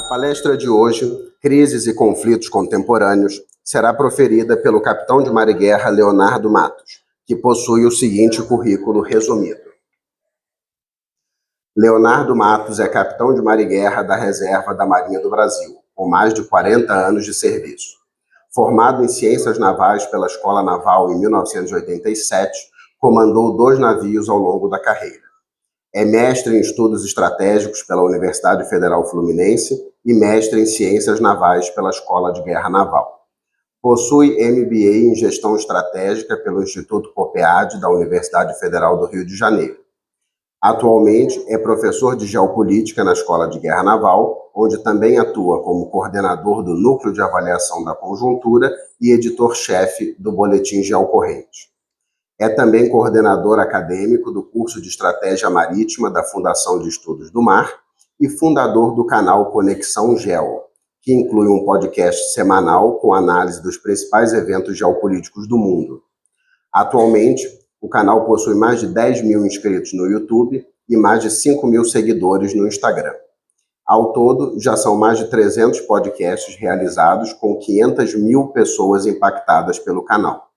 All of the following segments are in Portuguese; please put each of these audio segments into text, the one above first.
palestra de hoje, Crises e Conflitos Contemporâneos, será proferida pelo capitão de mar e guerra Leonardo Matos, que possui o seguinte currículo resumido. Leonardo Matos é capitão de mar e guerra da Reserva da Marinha do Brasil, com mais de 40 anos de serviço. Formado em Ciências Navais pela Escola Naval em 1987, comandou 2 navios ao longo da carreira. É mestre em Estudos Estratégicos pela Universidade Federal Fluminense e mestre em Ciências Navais pela Escola de Guerra Naval. Possui MBA em Gestão Estratégica pelo Instituto COPEAD da Universidade Federal do Rio de Janeiro. Atualmente é professor de Geopolítica na Escola de Guerra Naval, onde também atua como coordenador do Núcleo de Avaliação da Conjuntura e editor-chefe do Boletim Geocorrente. É também coordenador acadêmico do curso de Estratégia Marítima da Fundação de Estudos do Mar e fundador do canal Conexão Geo, que inclui um podcast semanal com análise dos principais eventos geopolíticos do mundo. Atualmente, o canal possui mais de 10 mil inscritos no YouTube e mais de 5 mil seguidores no Instagram. Ao todo, já são mais de 300 podcasts realizados com 500 mil pessoas impactadas pelo canal.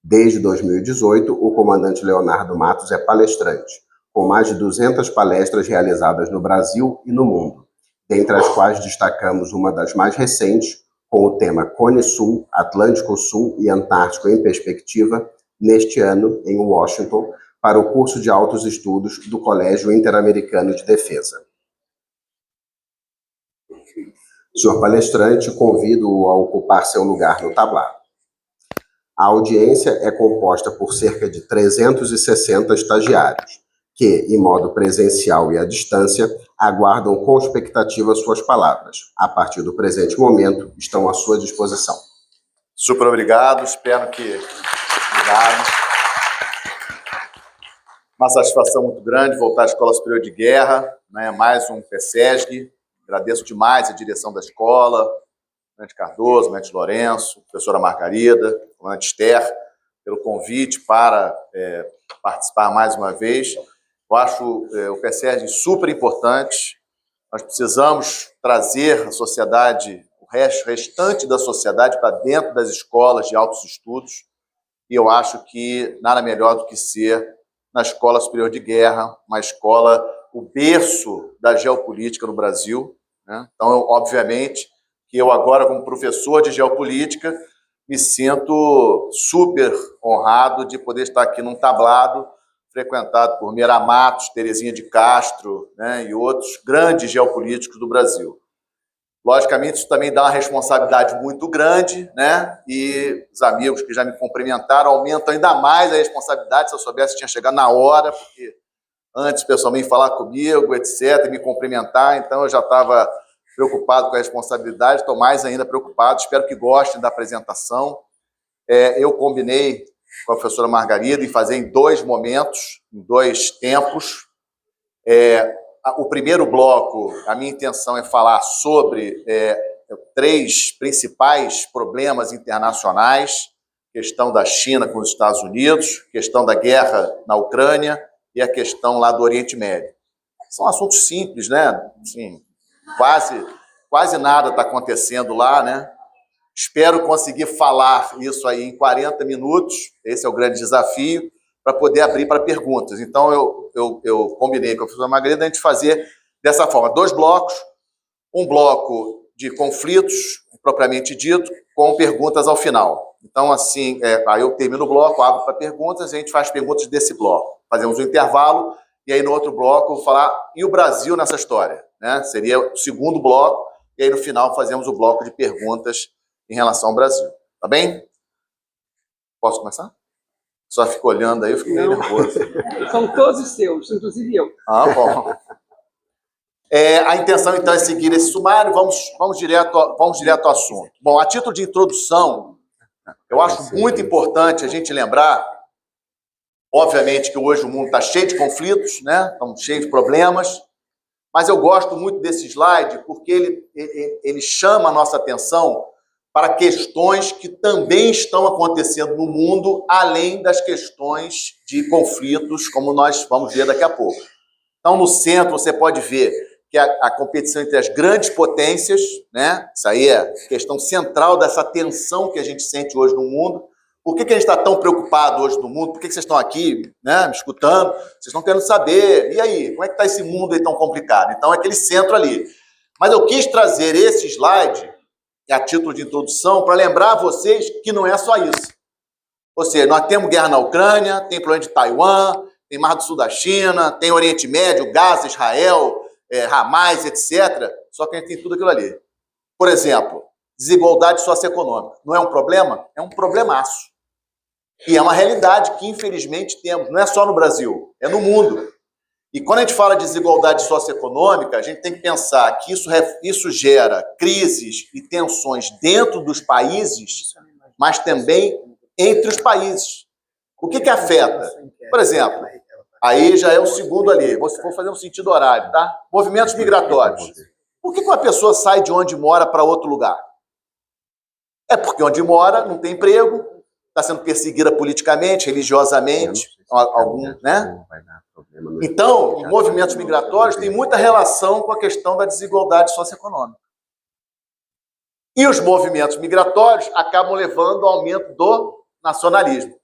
Desde 2018, o comandante Leonardo Matos é palestrante, com mais de 200 palestras realizadas no Brasil e no mundo, dentre as quais destacamos uma das mais recentes, com o tema Cone Sul, Atlântico Sul e Antártico em Perspectiva, neste ano, em Washington, para o curso de Altos Estudos do Colégio Interamericano de Defesa. Senhor palestrante, convido-o a ocupar seu lugar no tablado. A audiência é composta por cerca de 360 estagiários, que, em modo presencial e à distância, aguardam com expectativa suas palavras. A partir do presente momento, estão à sua disposição. Super obrigado, espero que... Obrigado. Uma satisfação muito grande voltar à Escola Superior de Guerra, né? Mais um PSESG. Agradeço demais a direção da escola, comandante Cardoso, comandante Lourenço, professora Margarida, comandante Esther, pelo convite para participar mais uma vez. Eu acho o PSESG super importante. Nós precisamos trazer a sociedade, o restante da sociedade para dentro das escolas de altos estudos. E eu acho que nada melhor do que ser na Escola Superior de Guerra, uma escola, o berço da geopolítica no Brasil, né? Então, obviamente, que eu agora, como professor de geopolítica, me sinto super honrado de poder estar aqui num tablado frequentado por Meira Matos, Terezinha de Castro, né, e outros grandes geopolíticos do Brasil. Logicamente, isso também dá uma responsabilidade muito grande, né? E os amigos que já me cumprimentaram aumentam ainda mais a responsabilidade. Se eu soubesse, tinha chegado na hora, porque antes o pessoal vem falar comigo, etc., e me cumprimentar, então eu já estava preocupado com a responsabilidade, estou mais ainda preocupado, espero que gostem da apresentação. Eu combinei com a professora Margarida em fazer em 2 momentos, em 2 tempos. O primeiro bloco, a minha intenção é falar sobre 3 principais problemas internacionais: questão da China com os Estados Unidos, questão da guerra na Ucrânia e a questão lá do Oriente Médio. São assuntos simples, né? Assim, quase nada está acontecendo lá, né? Espero conseguir falar isso aí em 40 minutos, esse é o grande desafio, para poder abrir para perguntas. Então, eu combinei com a professora Margarida a gente fazer dessa forma: 2 blocos, um bloco de conflitos, propriamente dito, com perguntas ao final. Então, assim, aí eu termino o bloco, abro para perguntas, e a gente faz perguntas desse bloco. Fazemos um intervalo, e aí no outro bloco eu vou falar, e o Brasil nessa história? Né? Seria o segundo bloco, e aí no final fazemos o bloco de perguntas em relação ao Brasil. Tá bem? Posso começar? Só fico olhando aí, eu fico meio nervoso. São todos seus, inclusive eu. Ah, bom. A intenção, então, é seguir esse sumário. Vamos direto ao assunto. Bom, a título de introdução, eu acho muito importante a gente lembrar, obviamente, que hoje o mundo está cheio de conflitos, né? Estamos cheios de problemas, mas eu gosto muito desse slide porque ele chama a nossa atenção para questões que também estão acontecendo no mundo, além das questões de conflitos, como nós vamos ver daqui a pouco. Então, no centro, você pode ver que é a competição entre as grandes potências, né? Isso aí é a questão central dessa tensão que a gente sente hoje no mundo. Por que a gente está tão preocupado hoje no mundo? Por que vocês estão aqui, né, me escutando? Vocês estão querendo saber, e aí, como é que está esse mundo aí tão complicado? Então, é aquele centro ali. Mas eu quis trazer esse slide, a título de introdução, para lembrar a vocês que não é só isso. Ou seja, nós temos guerra na Ucrânia, tem problema de Taiwan, tem Mar do Sul da China, tem Oriente Médio, Gaza, Israel, Hamas, etc. Só que a gente tem tudo aquilo ali. Por exemplo, desigualdade socioeconômica. Não é um problema? É um problemaço. E é uma realidade que, infelizmente, temos. Não é só no Brasil, é no mundo. E quando a gente fala de desigualdade socioeconômica, a gente tem que pensar que isso gera crises e tensões dentro dos países, mas também entre os países. O que afeta? Por exemplo, aí já é o segundo ali, vou fazer um sentido horário, tá? Movimentos migratórios. Por que uma pessoa sai de onde mora para outro lugar? É porque onde mora não tem emprego, está sendo perseguida politicamente, religiosamente, né? Então, os movimentos migratórios têm muita relação com a questão da desigualdade socioeconômica. E os movimentos migratórios acabam levando ao aumento do nacionalismo.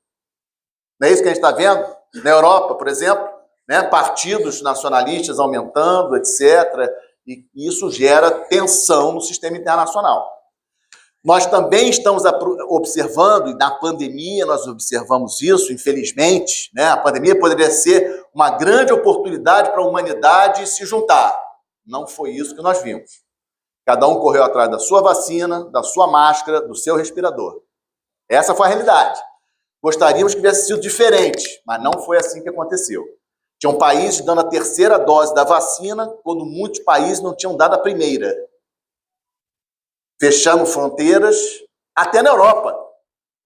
Não é isso que a gente está vendo? Na Europa, por exemplo, né? Partidos nacionalistas aumentando, etc. E isso gera tensão no sistema internacional. Nós também estamos observando, e na pandemia nós observamos isso, infelizmente, né? A pandemia poderia ser uma grande oportunidade para a humanidade se juntar. Não foi isso que nós vimos. Cada um correu atrás da sua vacina, da sua máscara, do seu respirador. Essa foi a realidade. Gostaríamos que tivesse sido diferente, mas não foi assim que aconteceu. Tinham países dando a terceira dose da vacina, quando muitos países não tinham dado a primeira. Fechamos fronteiras, até na Europa.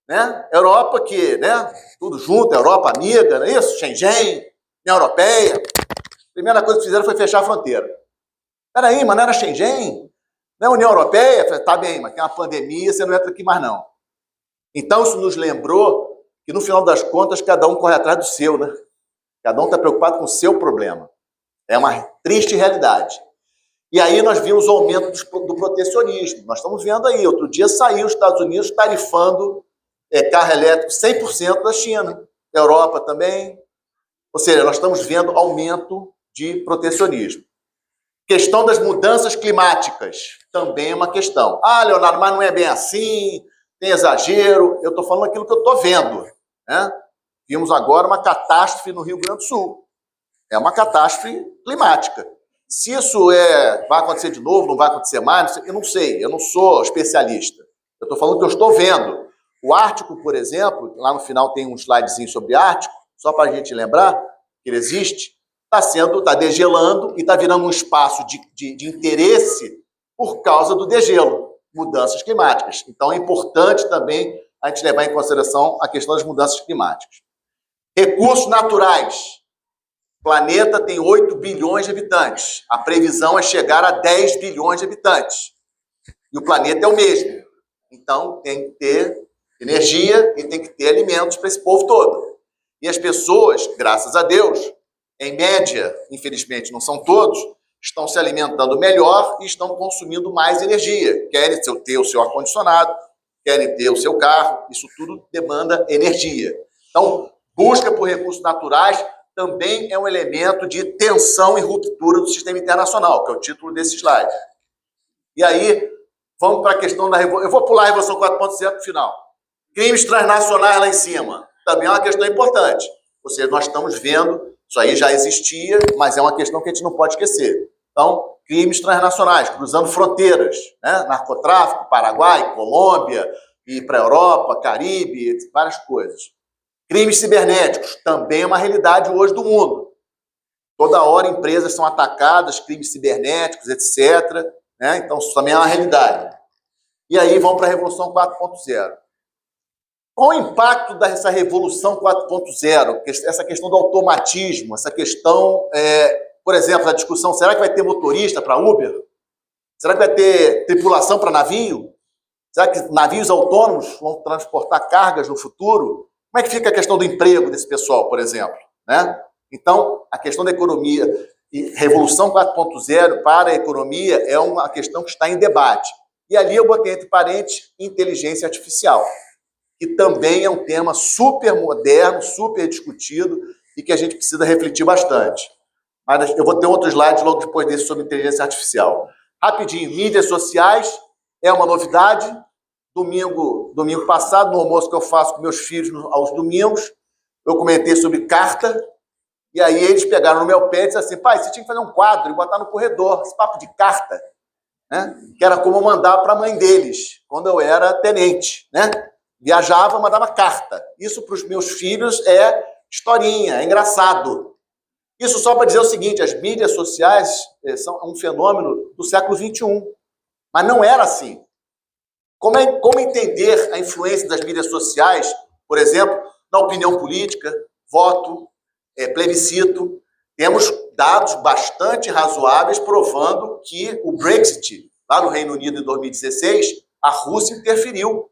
Né? Europa que, né, tudo junto, Europa amiga, não é isso? Schengen, União Europeia. A primeira coisa que fizeram foi fechar a fronteira. Peraí, mas não era Schengen? Não é União Europeia? Tá bem, mas tem uma pandemia, você não entra aqui mais não. Então isso nos lembrou que no final das contas cada um corre atrás do seu, né? Cada um está preocupado com o seu problema. É uma triste realidade. E aí nós vimos o aumento do protecionismo. Nós estamos vendo aí, outro dia saiu os Estados Unidos tarifando carro elétrico 100% da China. Europa também. Ou seja, nós estamos vendo aumento de protecionismo. Questão das mudanças climáticas também é uma questão. Ah, Leonardo, mas não é bem assim, tem exagero. Eu estou falando aquilo que eu estou vendo. Né? Vimos agora uma catástrofe no Rio Grande do Sul. É uma catástrofe climática. Se isso vai acontecer de novo, não vai acontecer mais, eu não sei, eu não sou especialista. Eu estou falando que eu estou vendo. O Ártico, por exemplo, lá no final tem um slidezinho sobre Ártico, só para a gente lembrar que ele existe, está degelando e está virando um espaço de interesse por causa do degelo, mudanças climáticas. Então é importante também a gente levar em consideração a questão das mudanças climáticas. Recursos naturais. O planeta tem 8 bilhões de habitantes. A previsão é chegar a 10 bilhões de habitantes. E o planeta é o mesmo. Então, tem que ter energia e tem que ter alimentos para esse povo todo. E as pessoas, graças a Deus, em média, infelizmente não são todos, estão se alimentando melhor e estão consumindo mais energia. Querem ter o seu ar-condicionado, querem ter o seu carro, isso tudo demanda energia. Então, busca por recursos naturais também é um elemento de tensão e ruptura do sistema internacional, que é o título desse slide. E aí, vamos para a questão da Revolução. Eu vou pular a Revolução 4.0 para o final. Crimes transnacionais lá em cima. Também é uma questão importante. Ou seja, nós estamos vendo, isso aí já existia, mas é uma questão que a gente não pode esquecer. Então, crimes transnacionais, cruzando fronteiras, né? Narcotráfico, Paraguai, Colômbia, e para a Europa, Caribe, várias coisas. Crimes cibernéticos, também é uma realidade hoje do mundo. Toda hora empresas são atacadas, crimes cibernéticos, etc. Né? Então, isso também é uma realidade. E aí vamos para a Revolução 4.0. Qual o impacto dessa Revolução 4.0? Essa questão do automatismo, essa questão, por exemplo, a discussão, será que vai ter motorista para Uber? Será que vai ter tripulação para navio? Será que navios autônomos vão transportar cargas no futuro? Como é que fica a questão do emprego desse pessoal, por exemplo? Né? Então, a questão da economia E Revolução 4.0 para a economia é uma questão que está em debate. E ali eu botei entre parênteses inteligência artificial, que também é um tema super moderno, super discutido e que a gente precisa refletir bastante. Mas eu vou ter outro slide logo depois desse sobre inteligência artificial. Rapidinho, mídias sociais é uma novidade. Domingo passado, no almoço que eu faço com meus filhos aos domingos, eu comentei sobre carta, e aí eles pegaram no meu pé e disseram assim, pai, você tinha que fazer um quadro e botar no corredor, esse papo de carta, né? Que era como eu mandava para a mãe deles, quando eu era tenente, né? Viajava, mandava carta. Isso para os meus filhos é historinha, é engraçado. Isso só para dizer o seguinte, as mídias sociais são um fenômeno do século XXI, mas não era assim. Como entender a influência das mídias sociais, por exemplo, na opinião política, voto, plebiscito? Temos dados bastante razoáveis provando que o Brexit, lá no Reino Unido em 2016, a Rússia interferiu,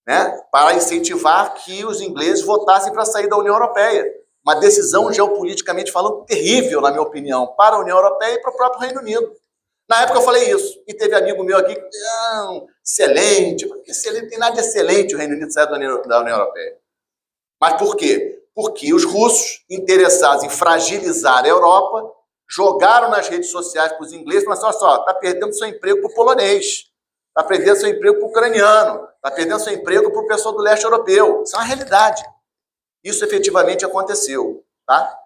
né, para incentivar que os ingleses votassem para sair da União Europeia. Uma decisão geopoliticamente falando terrível, na minha opinião, para a União Europeia e para o próprio Reino Unido. Na época eu falei isso, e teve amigo meu aqui que não, excelente, não tem nada de excelente o Reino Unido sair da União Europeia. Mas por quê? Porque os russos, interessados em fragilizar a Europa, jogaram nas redes sociais para os ingleses, mas olha só, está perdendo seu emprego para o polonês, está perdendo seu emprego para o ucraniano, está perdendo seu emprego para o pessoal do leste europeu. Isso é uma realidade. Isso efetivamente aconteceu, tá?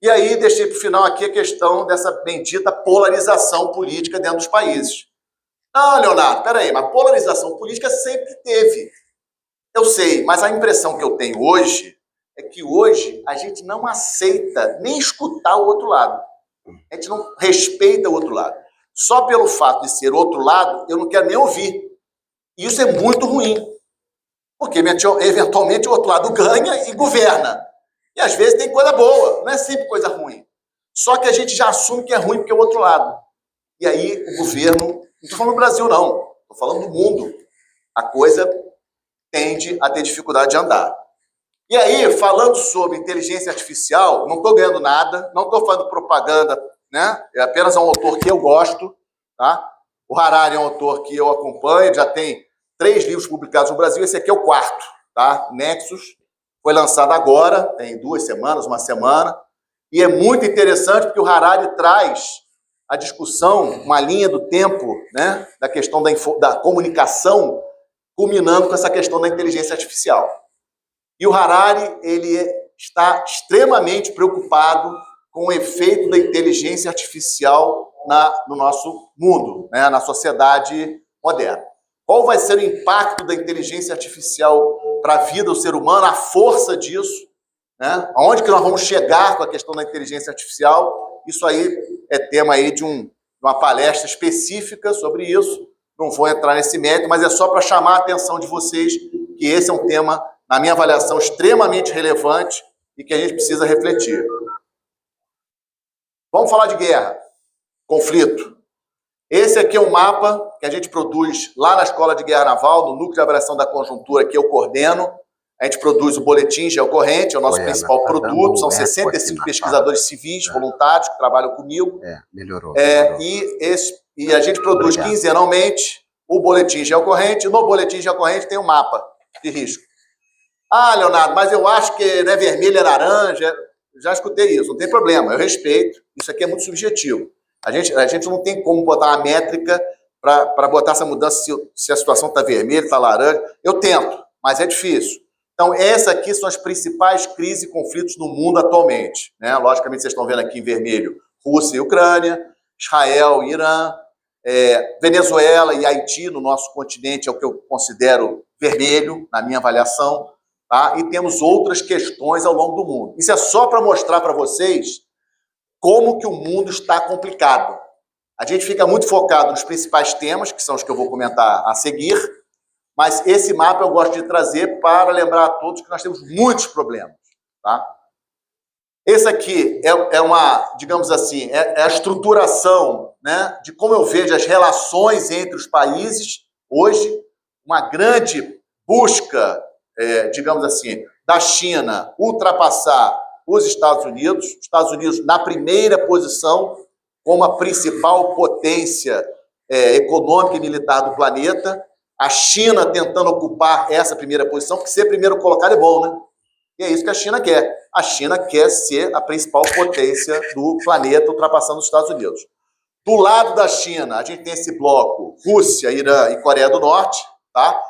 E aí deixei para o final aqui a questão dessa bendita polarização política dentro dos países. Não, Leonardo, peraí, mas polarização política sempre teve. Eu sei, mas a impressão que eu tenho hoje é que hoje a gente não aceita nem escutar o outro lado. A gente não respeita o outro lado. Só pelo fato de ser outro lado, eu não quero nem ouvir. E isso é muito ruim. Porque eventualmente o outro lado ganha e governa. E às vezes tem coisa boa, não é sempre coisa ruim. Só que a gente já assume que é ruim porque é o outro lado. E aí o governo, não estou falando do Brasil não, estou falando do mundo. A coisa tende a ter dificuldade de andar. E aí, falando sobre inteligência artificial, não estou ganhando nada, não estou fazendo propaganda, né? É apenas um autor que eu gosto, tá? O Harari é um autor que eu acompanho, já tem 3 livros publicados no Brasil, esse aqui é o 4º, tá? Nexus, foi lançado agora, tem 2 semanas, uma semana, e é muito interessante porque o Harari traz a discussão, uma linha do tempo, né? Da questão da comunicação, culminando com essa questão da inteligência artificial. E o Harari, ele está extremamente preocupado com o efeito da inteligência artificial no nosso mundo, né, na sociedade moderna. Qual vai ser o impacto da inteligência artificial para a vida do ser humano, a força disso, né? Aonde que nós vamos chegar com a questão da inteligência artificial? Isso aí é tema aí de uma palestra específica sobre isso. Não vou entrar nesse mérito, mas é só para chamar a atenção de vocês que esse é um tema, na minha avaliação, extremamente relevante e que a gente precisa refletir. Vamos falar de guerra, conflito. Esse aqui é um mapa que a gente produz lá na Escola de Guerra Naval, no Núcleo de Avaliação da Conjuntura, que eu coordeno. A gente produz o Boletim Geocorrente, é o nosso principal produto. São 65 pesquisadores civis, voluntários, que trabalham comigo. Melhorou. E a gente produz quinzenalmente o Boletim Geocorrente. No Boletim Geocorrente tem um mapa de risco. Ah, Leonardo, mas eu acho que não é vermelho, é laranja. Já escutei isso, não tem problema, eu respeito. Isso aqui é muito subjetivo. A gente não tem como botar uma métrica para botar essa mudança se a situação está vermelha, está laranja. Eu tento, mas é difícil. Então, essas aqui são as principais crises e conflitos no mundo atualmente, né? Logicamente, vocês estão vendo aqui em vermelho Rússia e Ucrânia, Israel e Irã, Venezuela e Haiti no nosso continente é o que eu considero vermelho, na minha avaliação. Tá? E temos outras questões ao longo do mundo. Isso é só para mostrar para vocês como que o mundo está complicado. A gente fica muito focado nos principais temas, que são os que eu vou comentar a seguir, mas esse mapa eu gosto de trazer para lembrar a todos que nós temos muitos problemas. Tá? Esse aqui é uma, digamos assim, é a estruturação, né, de como eu vejo as relações entre os países hoje, uma grande busca, digamos assim, da China ultrapassar os Estados Unidos na primeira posição como a principal potência econômica e militar do planeta, a China tentando ocupar essa primeira posição, porque ser primeiro colocado é bom, né? E é isso que a China quer. A China quer ser a principal potência do planeta, ultrapassando os Estados Unidos. Do lado da China, a gente tem esse bloco Rússia, Irã e Coreia do Norte, tá?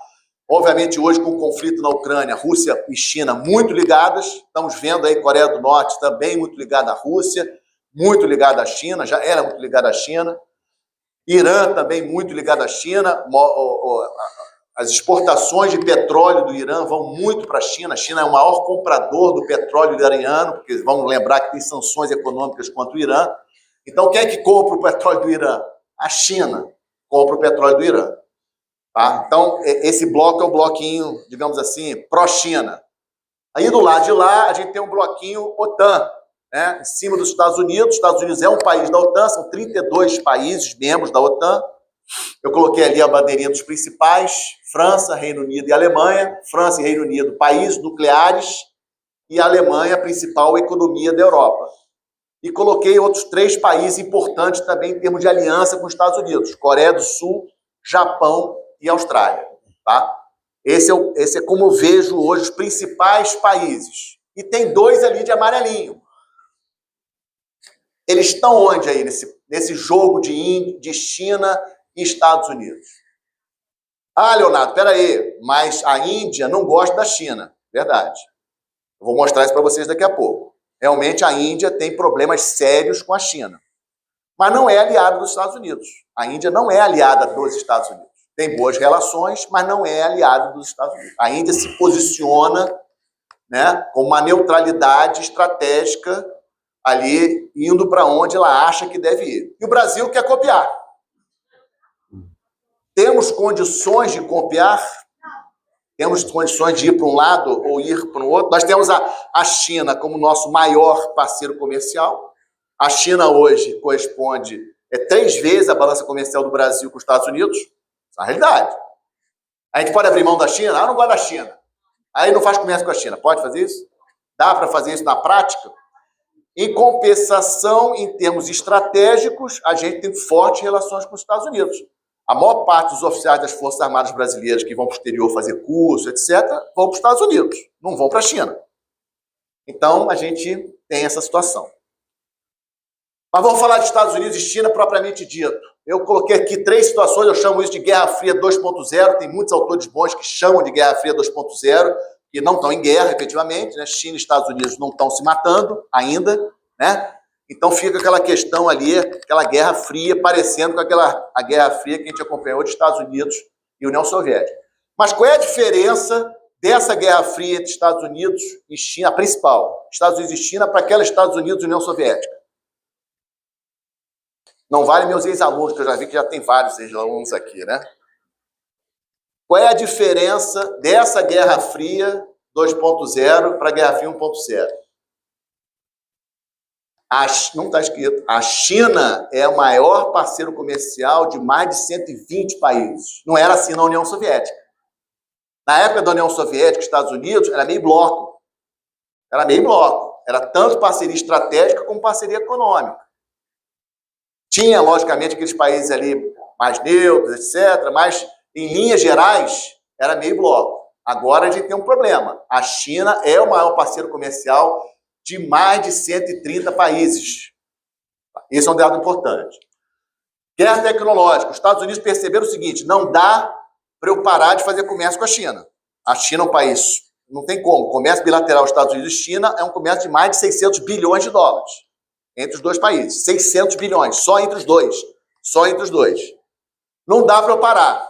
Obviamente, hoje, com o conflito na Ucrânia, Rússia e China muito ligadas. Estamos vendo aí Coreia do Norte também muito ligada à Rússia, muito ligada à China, já era muito ligada à China. Irã também muito ligado à China. As exportações de petróleo do Irã vão muito para a China. A China é o maior comprador do petróleo iraniano, porque vamos lembrar que tem sanções econômicas contra o Irã. Então, quem é que compra o petróleo do Irã? A China compra o petróleo do Irã. Tá? Então, esse bloco é o bloquinho, digamos assim, pró-China. Aí, do lado de lá, a gente tem um bloquinho OTAN, né? Em cima dos Estados Unidos. Os Estados Unidos é um país da OTAN, são 32 países membros da OTAN. Eu coloquei ali a bandeirinha dos principais: França, Reino Unido e Alemanha. França e Reino Unido, países nucleares, e a Alemanha, a principal economia da Europa. E coloquei outros 3 países importantes também em termos de aliança com os Estados Unidos: Coreia do Sul, Japão e Austrália. Tá? Esse é como eu vejo hoje os principais países. E tem 2 ali de amarelinho. Eles estão onde aí nesse jogo de China e Estados Unidos? Ah, Leonardo, peraí, mas a Índia não gosta da China. Verdade. Eu vou mostrar isso para vocês daqui a pouco. Realmente a Índia tem problemas sérios com a China. Mas não é aliada dos Estados Unidos. A Índia não é aliada dos Estados Unidos. Tem boas relações, mas não é aliada dos Estados Unidos. A Índia se posiciona, né, com uma neutralidade estratégica ali, indo para onde ela acha que deve ir. E o Brasil quer copiar. Temos condições de copiar? Temos condições de ir para um lado ou ir para o outro? Nós temos a China como nosso maior parceiro comercial. A China hoje corresponde 3 vezes a balança comercial do Brasil com os Estados Unidos. Essa é a realidade. A gente pode abrir mão da China? Ah, eu não gosto da China. Aí não faz comércio com a China. Pode fazer isso? Dá para fazer isso na prática? Em compensação, em termos estratégicos, a gente tem fortes relações com os Estados Unidos. A maior parte dos oficiais das Forças Armadas brasileiras que vão para o exterior fazer curso, etc., vão para os Estados Unidos, não vão para a China. Então, a gente tem essa situação. Mas vamos falar de Estados Unidos e China propriamente dito. Eu coloquei aqui 3 situações, eu chamo isso de Guerra Fria 2.0, tem muitos autores bons que chamam de Guerra Fria 2.0, e não estão em guerra, efetivamente, né? China e Estados Unidos não estão se matando ainda, né? Então fica aquela questão ali, aquela Guerra Fria, parecendo com a Guerra Fria que a gente acompanhou de Estados Unidos e União Soviética. Mas qual é a diferença dessa Guerra Fria entre Estados Unidos e China, a principal, Estados Unidos e China, para aquela Estados Unidos e União Soviética? Não vale meus ex-alunos, que eu já vi que já tem vários ex-alunos aqui, né? Qual é a diferença dessa Guerra Fria 2.0 para a Guerra Fria 1.0? Não está escrito. A China é o maior parceiro comercial de mais de 120 países. Não era assim na União Soviética. Na época da União Soviética, os Estados Unidos, era meio bloco. Era meio bloco. Era tanto parceria estratégica como parceria econômica. Tinha, logicamente, aqueles países ali mais neutros, etc., mas, em linhas gerais, era meio bloco. Agora a gente tem um problema. A China é o maior parceiro comercial de mais de 130 países. Esse é um dado importante. Guerra tecnológica. Os Estados Unidos perceberam o seguinte: não dá para eu parar de fazer comércio com a China. A China é um país, não tem como. O comércio bilateral Estados Unidos e China é um comércio de mais de 600 bilhões de dólares. Entre os 2 países. 600 bilhões, só entre os dois. Só entre os 2. Não dá para eu parar.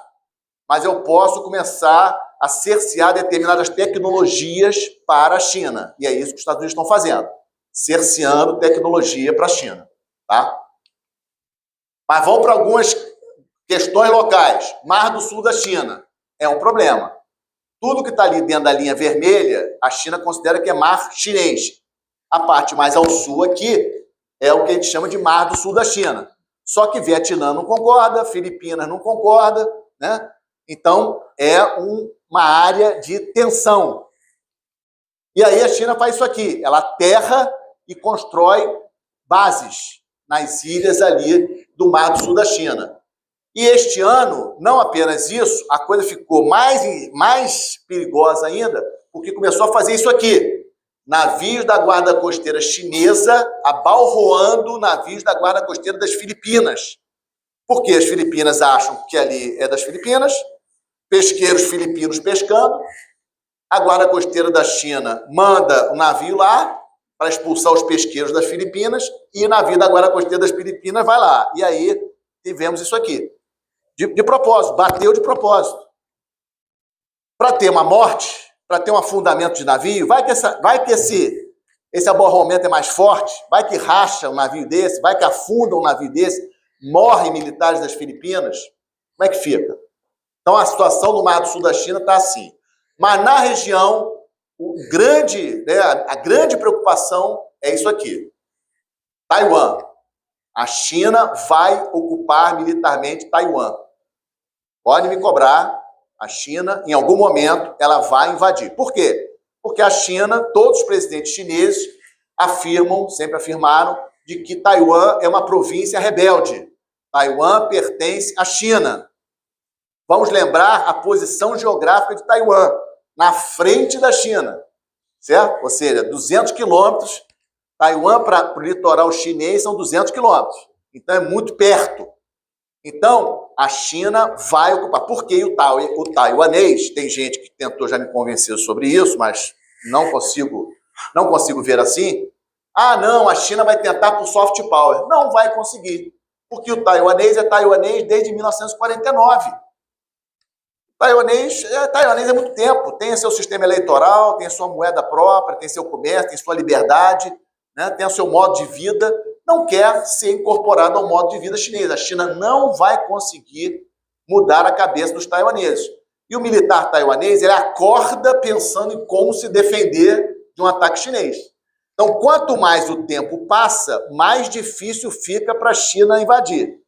Mas eu posso começar a cercear determinadas tecnologias para a China. E é isso que os Estados Unidos estão fazendo. Cerceando tecnologia para a China. Tá? Mas vamos para algumas questões locais. Mar do Sul da China. É um problema. Tudo que está ali dentro da linha vermelha, a China considera que é mar chinês. A parte mais ao sul aqui é o que a gente chama de Mar do Sul da China. Só que Vietnã não concorda, Filipinas não concorda, né? Então, é uma área de tensão. E aí a China faz isso aqui, ela aterra e constrói bases nas ilhas ali do Mar do Sul da China. E este ano, não apenas isso, a coisa ficou mais perigosa ainda, porque começou a fazer isso aqui. Navios da guarda costeira chinesa abalroando navios da guarda costeira das Filipinas. Porque as Filipinas acham que ali é das Filipinas, pesqueiros filipinos pescando, a guarda costeira da China manda um navio lá para expulsar os pesqueiros das Filipinas e o navio da guarda costeira das Filipinas vai lá. E aí tivemos isso aqui. De propósito, bateu de propósito. Para ter uma morte, para ter um afundamento de navio, vai que esse aborramento é mais forte, vai que racha um navio desse, vai que afunda um navio desse, morrem militares das Filipinas, como é que fica? Então a situação no Mar do Sul da China está assim. Mas na região, a grande preocupação é isso aqui. Taiwan. A China vai ocupar militarmente Taiwan. Pode me cobrar, a China, em algum momento, ela vai invadir. Por quê? Porque a China, todos os presidentes chineses afirmam, sempre afirmaram, de que Taiwan é uma província rebelde. Taiwan pertence à China. Vamos lembrar a posição geográfica de Taiwan, na frente da China, certo? Ou seja, 200 quilômetros, Taiwan para o litoral chinês são 200 quilômetros. Então é muito perto. Então, a China vai ocupar. Porque o taiwanês, tem gente que tentou já me convencer sobre isso, mas não consigo ver assim. Ah, não, a China vai tentar por soft power. Não vai conseguir. Porque o taiwanês é taiwanês desde 1949. Taiwanês há muito tempo. Tem seu sistema eleitoral, tem sua moeda própria, tem seu comércio, tem sua liberdade, né? Tem o seu modo de vida. Não quer ser incorporado ao modo de vida chinês. A China não vai conseguir mudar a cabeça dos taiwaneses. E o militar taiwanês, ele acorda pensando em como se defender de um ataque chinês. Então, quanto mais o tempo passa, mais difícil fica para a China invadir.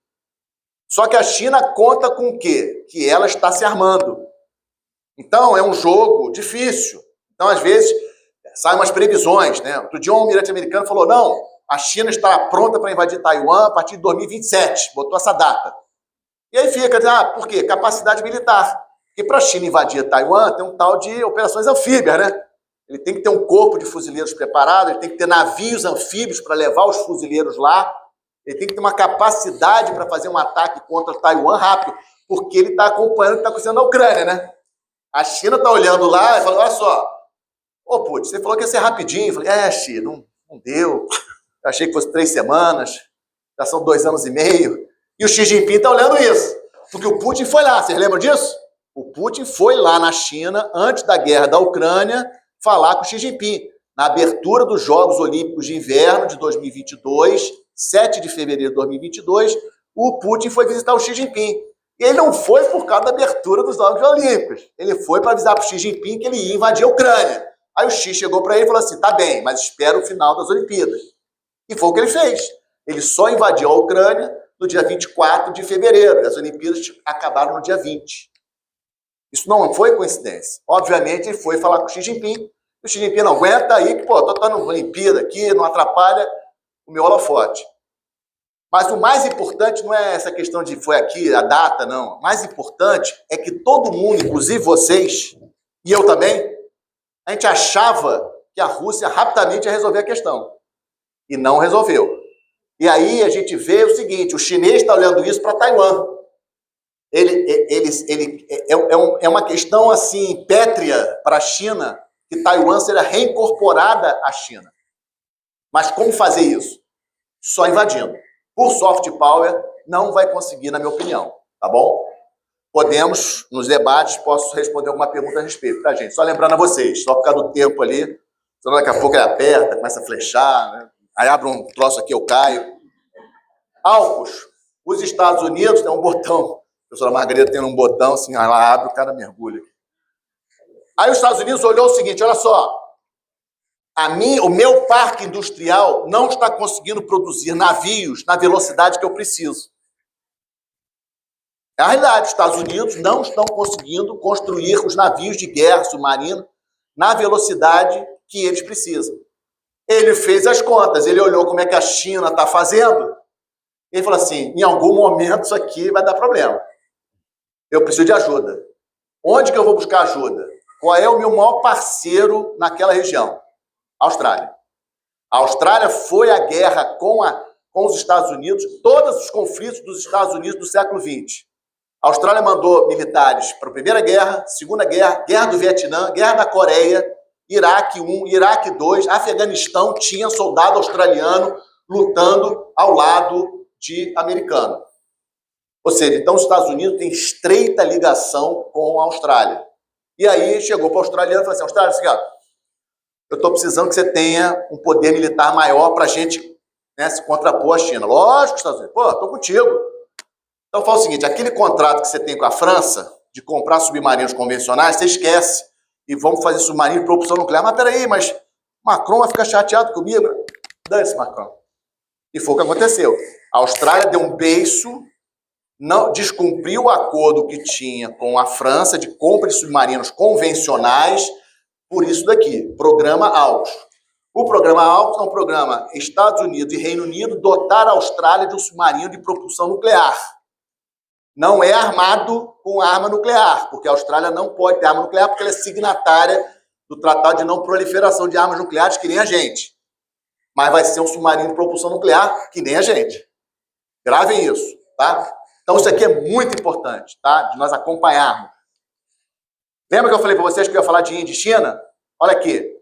Só que a China conta com o quê? Que ela está se armando. Então, é um jogo difícil. Então, às vezes, saem umas previsões, né? Outro dia um almirante americano falou, não, a China estará pronta para invadir Taiwan a partir de 2027. Botou essa data. E aí fica, por quê? Capacidade militar. Porque para a China invadir Taiwan, tem um tal de operações anfíbias, né? Ele tem que ter um corpo de fuzileiros preparado, ele tem que ter navios anfíbios para levar os fuzileiros lá, ele tem que ter uma capacidade para fazer um ataque contra Taiwan rápido, porque ele está acompanhando o que está acontecendo na Ucrânia, né? A China está olhando lá e falando, olha só, Putin, você falou que ia ser rapidinho. Eu falei, China, não deu. Eu achei que fosse 3 semanas, já são 2 anos e meio. E o Xi Jinping está olhando isso, porque o Putin foi lá, vocês lembram disso? O Putin foi lá na China, antes da guerra da Ucrânia, falar com o Xi Jinping. Na abertura dos Jogos Olímpicos de Inverno de 2022, 7 de fevereiro de 2022, o Putin foi visitar o Xi Jinping. E ele não foi por causa da abertura dos Jogos Olímpicos. Ele foi para avisar para o Xi Jinping que ele ia invadir a Ucrânia. Aí o Xi chegou para ele e falou assim, tá bem, mas espera o final das Olimpíadas. E foi o que ele fez. Ele só invadiu a Ucrânia no dia 24 de fevereiro. As Olimpíadas acabaram no dia 20. Isso não foi coincidência. Obviamente, ele foi falar com o Xi Jinping. O Xi Jinping não aguenta aí, que, tô na Olimpíada aqui, não atrapalha o meu holofote. Mas o mais importante não é essa questão de foi aqui, a data, não. O mais importante é que todo mundo, inclusive vocês, e eu também, a gente achava que a Rússia rapidamente ia resolver a questão. E não resolveu. E aí a gente vê o seguinte, o chinês está olhando isso para Taiwan. É uma questão assim pétrea para a China que Taiwan será reincorporada à China. Mas como fazer isso? Só invadindo. Por soft power, não vai conseguir, na minha opinião. Tá bom? Podemos, nos debates, posso responder alguma pergunta a respeito, tá, gente? Só lembrando a vocês, só por causa do tempo ali, senão daqui a pouco ele aperta, começa a flechar, né? Aí abre um troço aqui, eu caio. AUKUS. Os Estados Unidos tem um botão. A professora Margarida tem um botão, assim, ela abre, o cara mergulha. Aí os Estados Unidos olhou o seguinte, olha só, o meu parque industrial não está conseguindo produzir navios na velocidade que eu preciso. É a realidade, os Estados Unidos não estão conseguindo construir os navios de guerra submarino na velocidade que eles precisam. Ele fez as contas, ele olhou como é que a China está fazendo, ele falou assim, em algum momento isso aqui vai dar problema. Eu preciso de ajuda. Onde que eu vou buscar ajuda? Qual é o meu maior parceiro naquela região? Austrália. A Austrália foi à guerra com os Estados Unidos, todos os conflitos dos Estados Unidos do século XX. A Austrália mandou militares para a Primeira Guerra, Segunda Guerra, Guerra do Vietnã, Guerra da Coreia, Iraque I, Iraque II, Afeganistão tinha soldado australiano lutando ao lado de americano. Ou seja, então os Estados Unidos têm estreita ligação com a Austrália. E aí chegou para o australiano e falou assim, Austrália, eu estou precisando que você tenha um poder militar maior para a gente, né, se contrapor à China. Lógico, Estados Unidos, pô, estou contigo. Então fala o seguinte, aquele contrato que você tem com a França, de comprar submarinos convencionais, você esquece. E vamos fazer submarino de propulsão nuclear. Mas peraí, mas Macron vai ficar chateado comigo? Dane-se, Macron. E foi o que aconteceu. A Austrália deu um beiço, não descumpriu o acordo que tinha com a França de compra de submarinos convencionais, por isso daqui, Programa AUKUS. O Programa AUKUS é um programa Estados Unidos e Reino Unido dotar a Austrália de um submarino de propulsão nuclear. Não é armado com arma nuclear, porque a Austrália não pode ter arma nuclear porque ela é signatária do Tratado de Não Proliferação de Armas Nucleares, que nem a gente. Mas vai ser um submarino de propulsão nuclear, que nem a gente. Gravem isso, tá? Então isso aqui é muito importante, tá? De nós acompanharmos. Lembra que eu falei para vocês que eu ia falar de Índia e China? Olha aqui.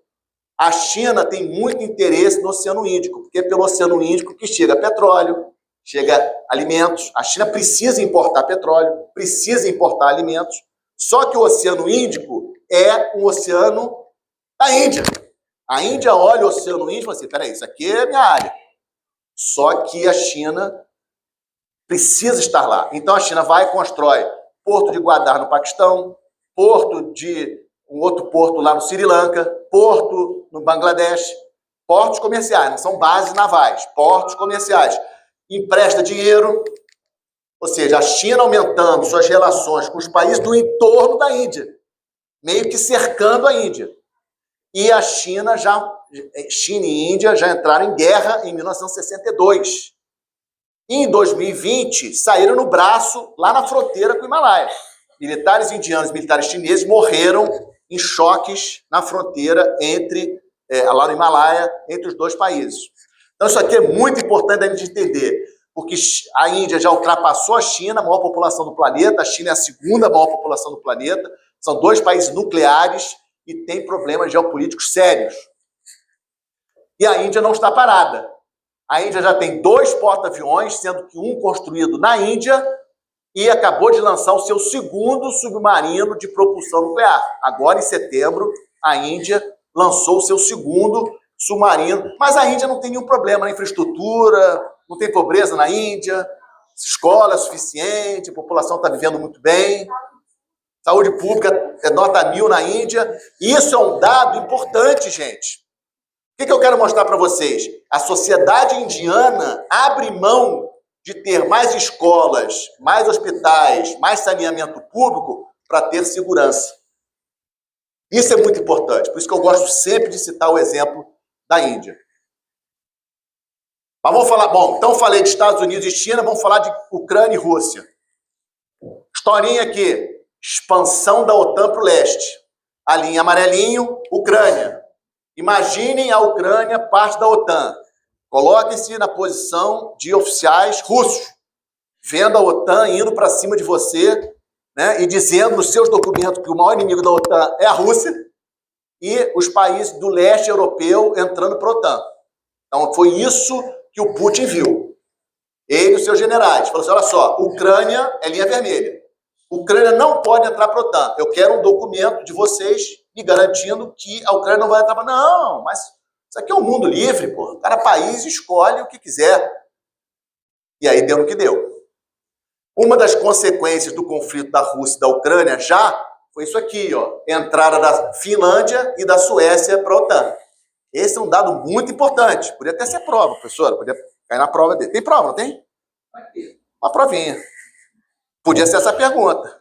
A China tem muito interesse no Oceano Índico, porque é pelo Oceano Índico que chega petróleo, chega alimentos. A China precisa importar petróleo, precisa importar alimentos. Só que o Oceano Índico é um oceano da Índia. A Índia olha o Oceano Índico e fala assim, peraí, isso aqui é minha área. Só que a China precisa estar lá. Então a China vai e constrói Porto de Gwadar no Paquistão, um outro porto lá no Sri Lanka, porto no Bangladesh, portos comerciais, não são bases navais, portos comerciais. Empresta dinheiro, ou seja, a China aumentando suas relações com os países do entorno da Índia, meio que cercando a Índia. E a China e Índia já entraram em guerra em 1962. E em 2020, saíram no braço lá na fronteira com o Himalaia. Militares indianos e militares chineses morreram em choques na fronteira lá no Himalaia, entre os dois países. Então isso aqui é muito importante a gente entender, porque a Índia já ultrapassou a China, a maior população do planeta, a China é a segunda maior população do planeta, são dois países nucleares e tem problemas geopolíticos sérios. E a Índia não está parada. A Índia já tem 2 porta-aviões, sendo que um construído na Índia, e acabou de lançar o seu segundo submarino de propulsão nuclear. Agora, em setembro, a Índia lançou o seu segundo submarino. Mas a Índia não tem nenhum problema na infraestrutura, não tem pobreza na Índia, escola é suficiente, a população está vivendo muito bem, saúde pública é nota 1000 na Índia. Isso é um dado importante, gente. O que eu quero mostrar para vocês? A sociedade indiana abre mão de ter mais escolas, mais hospitais, mais saneamento público para ter segurança. Isso é muito importante, por isso que eu gosto sempre de citar o exemplo da Índia. Mas vamos falar, então falei de Estados Unidos e China, vamos falar de Ucrânia e Rússia. Historinha aqui, expansão da OTAN para o leste. A linha amarelinho, Ucrânia. Imaginem a Ucrânia parte da OTAN. Coloquem-se na posição de oficiais russos, vendo a OTAN indo para cima de você, né, e dizendo nos seus documentos que o maior inimigo da OTAN é a Rússia e os países do leste europeu entrando para a OTAN. Então, foi isso que o Putin viu. Ele e os seus generais. Falou assim, olha só, Ucrânia é linha vermelha. Ucrânia não pode entrar para a OTAN. Eu quero um documento de vocês me garantindo que a Ucrânia não vai entrar para... Não, mas isso aqui é um mundo livre, pô. Cada país escolhe o que quiser. E aí deu no que deu. Uma das consequências do conflito da Rússia e da Ucrânia já foi isso aqui, ó. Entrada da Finlândia e da Suécia para a OTAN. Esse é um dado muito importante. Podia até ser prova, professora. Podia cair na prova dele. Tem prova, não tem? Uma provinha. Podia ser essa pergunta.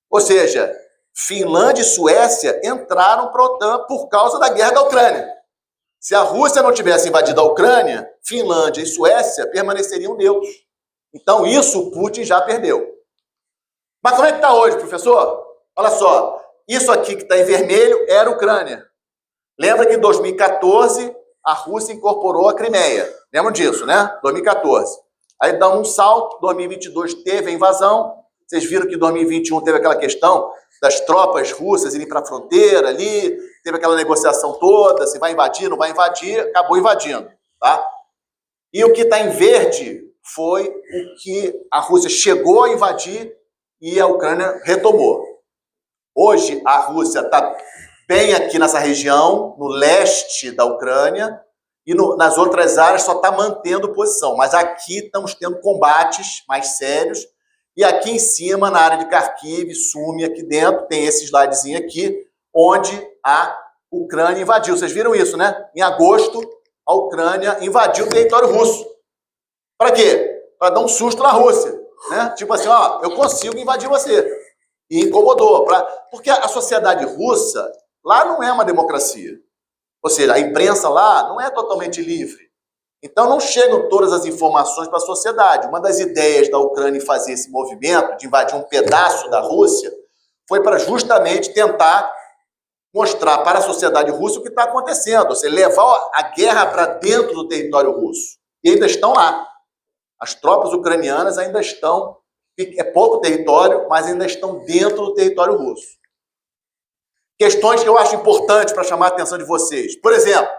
Ou seja, Finlândia e Suécia entraram para a OTAN por causa da guerra da Ucrânia. Se a Rússia não tivesse invadido a Ucrânia, Finlândia e Suécia permaneceriam neutros. Então, isso o Putin já perdeu. Mas como é que está hoje, professor? Olha só, isso aqui que está em vermelho era a Ucrânia. Lembra que em 2014 a Rússia incorporou a Crimeia. Lembram disso, né? 2014. Aí dá um salto, 2022 teve a invasão. Vocês viram que em 2021 teve aquela questão das tropas russas irem para a fronteira ali, teve aquela negociação toda, se vai invadir, não vai invadir, acabou invadindo, tá? E o que está em verde foi o que a Rússia chegou a invadir e a Ucrânia retomou. Hoje, a Rússia está bem aqui nessa região, no leste da Ucrânia, e nas outras áreas só está mantendo posição. Mas aqui estamos tendo combates mais sérios, e aqui em cima, na área de Kharkiv, Sumi, aqui dentro, tem esse slidezinho aqui, onde a Ucrânia invadiu. Vocês viram isso, né? Em agosto, a Ucrânia invadiu o território russo. Para quê? Para dar um susto na Rússia, né? Tipo assim, ó, eu consigo invadir você. E incomodou. Porque a sociedade russa, lá não é uma democracia. Ou seja, a imprensa lá não é totalmente livre. Então não chegam todas as informações para a sociedade. Uma das ideias da Ucrânia em fazer esse movimento, de invadir um pedaço da Rússia, foi para justamente tentar mostrar para a sociedade russa o que está acontecendo. Ou seja, levar a guerra para dentro do território russo. E ainda estão lá. As tropas ucranianas ainda estão, é pouco território, mas ainda estão dentro do território russo. Questões que eu acho importantes para chamar a atenção de vocês. Por exemplo,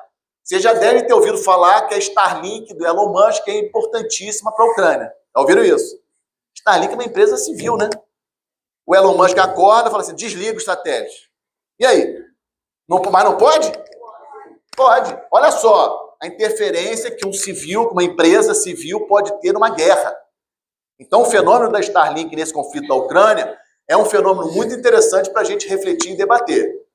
vocês já devem ter ouvido falar que a Starlink do Elon Musk é importantíssima para a Ucrânia. Já ouviram isso? Starlink é uma empresa civil, né? O Elon Musk acorda e fala assim, desliga os satélites. E aí? Mas não pode? Pode. Olha só, a interferência que um civil, uma empresa civil pode ter numa guerra. Então, o fenômeno da Starlink nesse conflito da Ucrânia é um fenômeno muito interessante para a gente refletir e debater.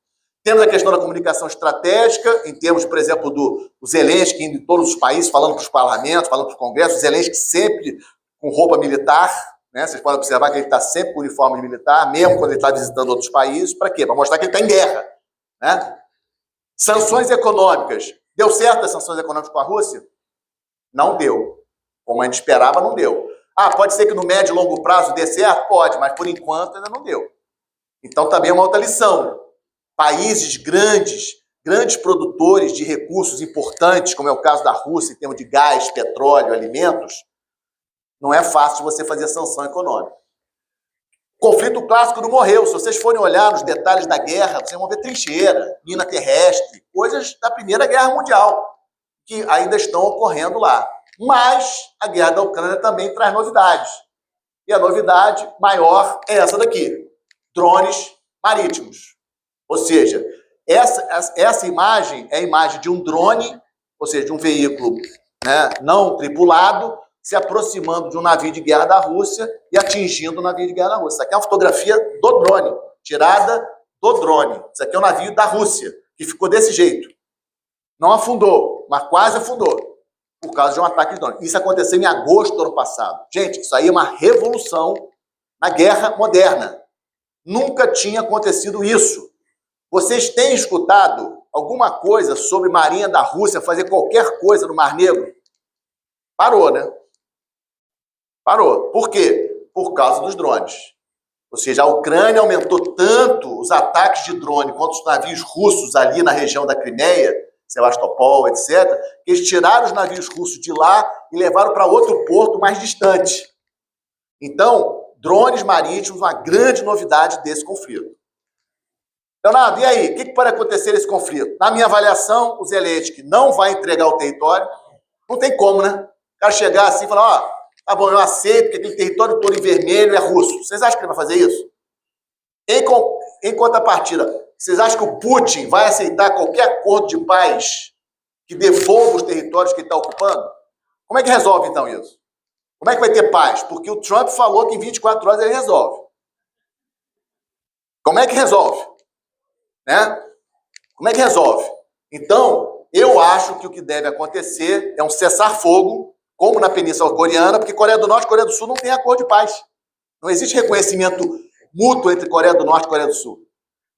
Temos a questão da comunicação estratégica, em termos, por exemplo, do Zelensky indo em todos os países, falando para os parlamentos, falando para os congressos, o Zelensky sempre com roupa militar, né? Vocês podem observar que ele está sempre com uniforme militar, mesmo quando ele está visitando outros países. Para quê? Para mostrar que ele está em guerra, né? Sanções econômicas. Deu certo as sanções econômicas com a Rússia? Não deu. Como a gente esperava, não deu. Pode ser que no médio e longo prazo dê certo? Pode, mas por enquanto ainda não deu. Então também é uma outra lição. Países grandes produtores de recursos importantes, como é o caso da Rússia, em termos de gás, petróleo, alimentos, não é fácil você fazer sanção econômica. Conflito clássico não morreu. Se vocês forem olhar nos detalhes da guerra, vocês vão ver trincheira, mina terrestre, coisas da Primeira Guerra Mundial, que ainda estão ocorrendo lá. Mas a guerra da Ucrânia também traz novidades. E a novidade maior é essa daqui, drones marítimos. Ou seja, essa imagem é a imagem de um drone, ou seja, de um veículo, né, não tripulado, se aproximando de um navio de guerra da Rússia e atingindo o navio de guerra da Rússia. Isso aqui é uma fotografia do drone, tirada do drone. Isso aqui é um navio da Rússia, que ficou desse jeito. Não afundou, mas quase afundou, por causa de um ataque de drone. Isso aconteceu em agosto do ano passado. Gente, isso aí é uma revolução na guerra moderna. Nunca tinha acontecido isso. Vocês têm escutado alguma coisa sobre Marinha da Rússia fazer qualquer coisa no Mar Negro? Parou, né? Parou. Por quê? Por causa dos drones. Ou seja, a Ucrânia aumentou tanto os ataques de drone contra os navios russos ali na região da Crimeia, Sebastopol, etc., que eles tiraram os navios russos de lá e levaram para outro porto mais distante. Então, drones marítimos, uma grande novidade desse conflito. Leonardo, e aí? O que pode acontecer nesse conflito? Na minha avaliação, o Zelensky não vai entregar o território. Não tem como, né? O cara chegar assim e falar, tá bom, eu aceito que aquele território todo em vermelho é russo. Vocês acham que ele vai fazer isso? Em contrapartida, vocês acham que o Putin vai aceitar qualquer acordo de paz que devolva os territórios que ele está ocupando? Como é que resolve, então, isso? Como é que vai ter paz? Porque o Trump falou que em 24 horas ele resolve. Como é que resolve? Né? Como é que resolve? Então, eu acho que o que deve acontecer é um cessar-fogo, como na Península Coreana, porque Coreia do Norte e Coreia do Sul não tem acordo de paz. Não existe reconhecimento mútuo entre Coreia do Norte e Coreia do Sul.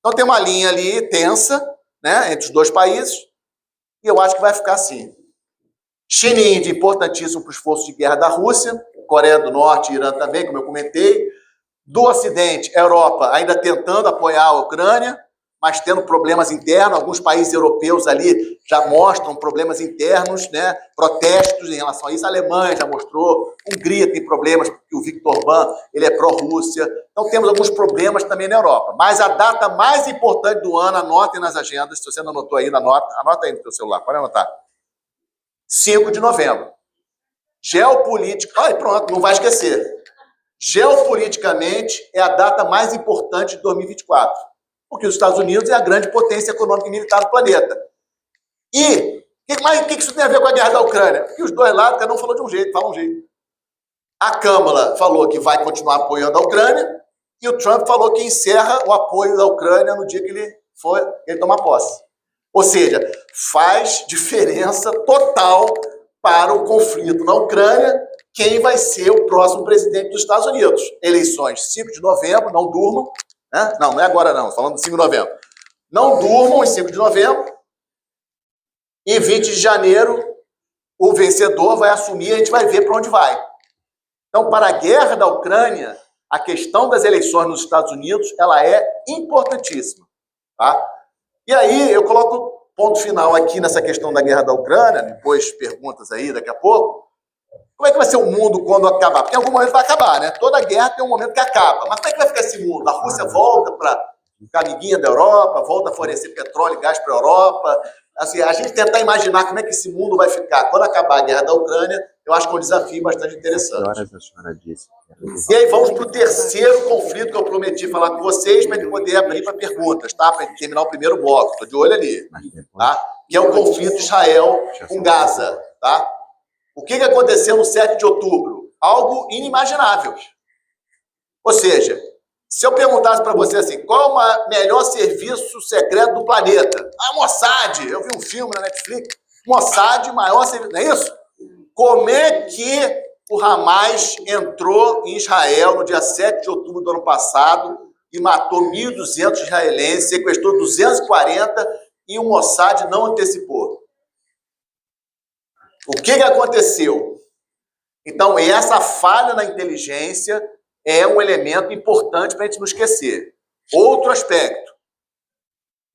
Então tem uma linha ali tensa, né, entre os dois países, e eu acho que vai ficar assim. China e Índia, importantíssimo para os esforços de guerra da Rússia, Coreia do Norte e Irã também, como eu comentei. Do Ocidente, Europa ainda tentando apoiar a Ucrânia, mas tendo problemas internos. Alguns países europeus ali já mostram problemas internos, né? Protestos em relação a isso. A Alemanha já mostrou, Hungria tem problemas, porque o Viktor Orbán ele é pró-Rússia. Então temos alguns problemas também na Europa. Mas a data mais importante do ano, anotem nas agendas, se você não anotou aí, anota aí no seu celular, pode anotar. 5 de novembro. Geopolítica. Ai, pronto, não vai esquecer. Geopoliticamente é a data mais importante de 2024. Porque os Estados Unidos é a grande potência econômica e militar do planeta. E o que isso tem a ver com a guerra da Ucrânia? Porque os dois lados, cada um falou de um jeito, fala um jeito. A Câmara falou que vai continuar apoiando a Ucrânia e o Trump falou que encerra o apoio da Ucrânia no dia que ele tomar posse. Ou seja, faz diferença total para o conflito na Ucrânia quem vai ser o próximo presidente dos Estados Unidos. Eleições 5 de novembro, não durmam. Né? Não é agora não, falando de 5 de novembro. Não durmam em 5 de novembro. E 20 de janeiro, o vencedor vai assumir, a gente vai ver para onde vai. Então, para a guerra da Ucrânia, a questão das eleições nos Estados Unidos, ela é importantíssima. Tá? E aí, eu coloco ponto final aqui nessa questão da guerra da Ucrânia, depois perguntas aí daqui a pouco. Como é que vai ser o mundo quando acabar? Porque em algum momento vai acabar, né? Toda guerra tem um momento que acaba. Mas como é que vai ficar esse mundo? A Rússia volta para ficar amiguinha da Europa, volta a fornecer petróleo e gás para a Europa. Assim, a gente tentar imaginar como é que esse mundo vai ficar quando acabar a guerra da Ucrânia, eu acho que é um desafio bastante interessante. Horas a senhora disse. E aí vamos para o terceiro conflito que eu prometi falar com vocês, para a gente poder abrir para perguntas, tá? Para a gente terminar o primeiro bloco. Estou de olho ali. Tá? Que é o conflito Israel com Gaza. Tá? O que aconteceu no 7 de outubro? Algo inimaginável. Ou seja, se eu perguntasse para você assim, qual é o melhor serviço secreto do planeta? Ah, Mossad. Eu vi um filme na Netflix. Mossad, maior serviço. Não é isso? Como é que o Hamas entrou em Israel no dia 7 de outubro do ano passado e matou 1.200 israelenses, sequestrou 240 e o Mossad não antecipou? O que aconteceu? Então, essa falha na inteligência é um elemento importante para a gente não esquecer. Outro aspecto.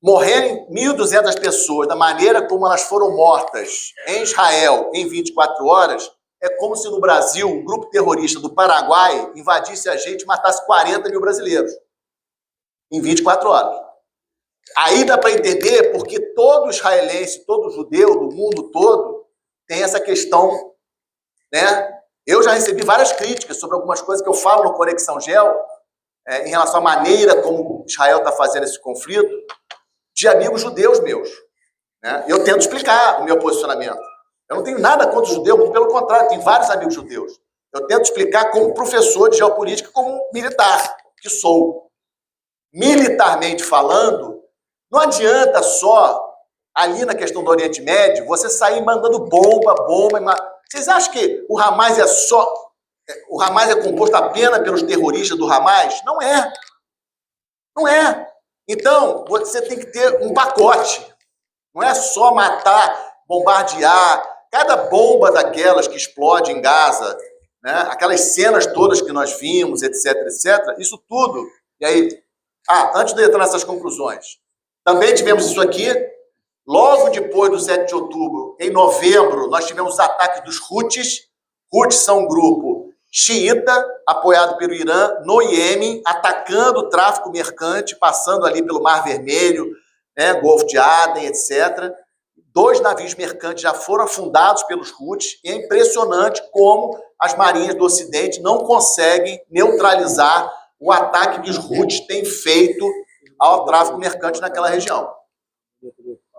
Morrerem 1.200 pessoas da maneira como elas foram mortas em Israel em 24 horas é como se no Brasil um grupo terrorista do Paraguai invadisse a gente e matasse 40 mil brasileiros em 24 horas. Aí dá para entender porque todo israelense, todo judeu do mundo todo tem essa questão, né? Eu já recebi várias críticas sobre algumas coisas que eu falo no Conexão Gel, em relação à maneira como Israel está fazendo esse conflito, de amigos judeus meus. Né? Eu tento explicar o meu posicionamento. Eu não tenho nada contra o judeu, muito pelo contrário, tenho vários amigos judeus. Eu tento explicar como professor de geopolítica, como militar, que sou. Militarmente falando, não adianta só, ali na questão do Oriente Médio, você sair mandando bomba. Vocês acham que o Hamas o Hamas é composto apenas pelos terroristas do Hamas? Não é. Não é. Então, você tem que ter um pacote. Não é só matar, bombardear. Cada bomba daquelas que explode em Gaza, né? Aquelas cenas todas que nós vimos, etc, isso tudo. E aí, antes de entrar nessas conclusões, também tivemos isso aqui. Logo depois do 7 de outubro, em novembro, nós tivemos os ataques dos Houthis. Houthis são um grupo xiita, apoiado pelo Irã, no Iêmen, atacando o tráfico mercante, passando ali pelo Mar Vermelho, né, Golfo de Aden, etc. 2 navios mercantes já foram afundados pelos Houthis, e é impressionante como as marinhas do Ocidente não conseguem neutralizar o ataque que os Houthis têm feito ao tráfico mercante naquela região.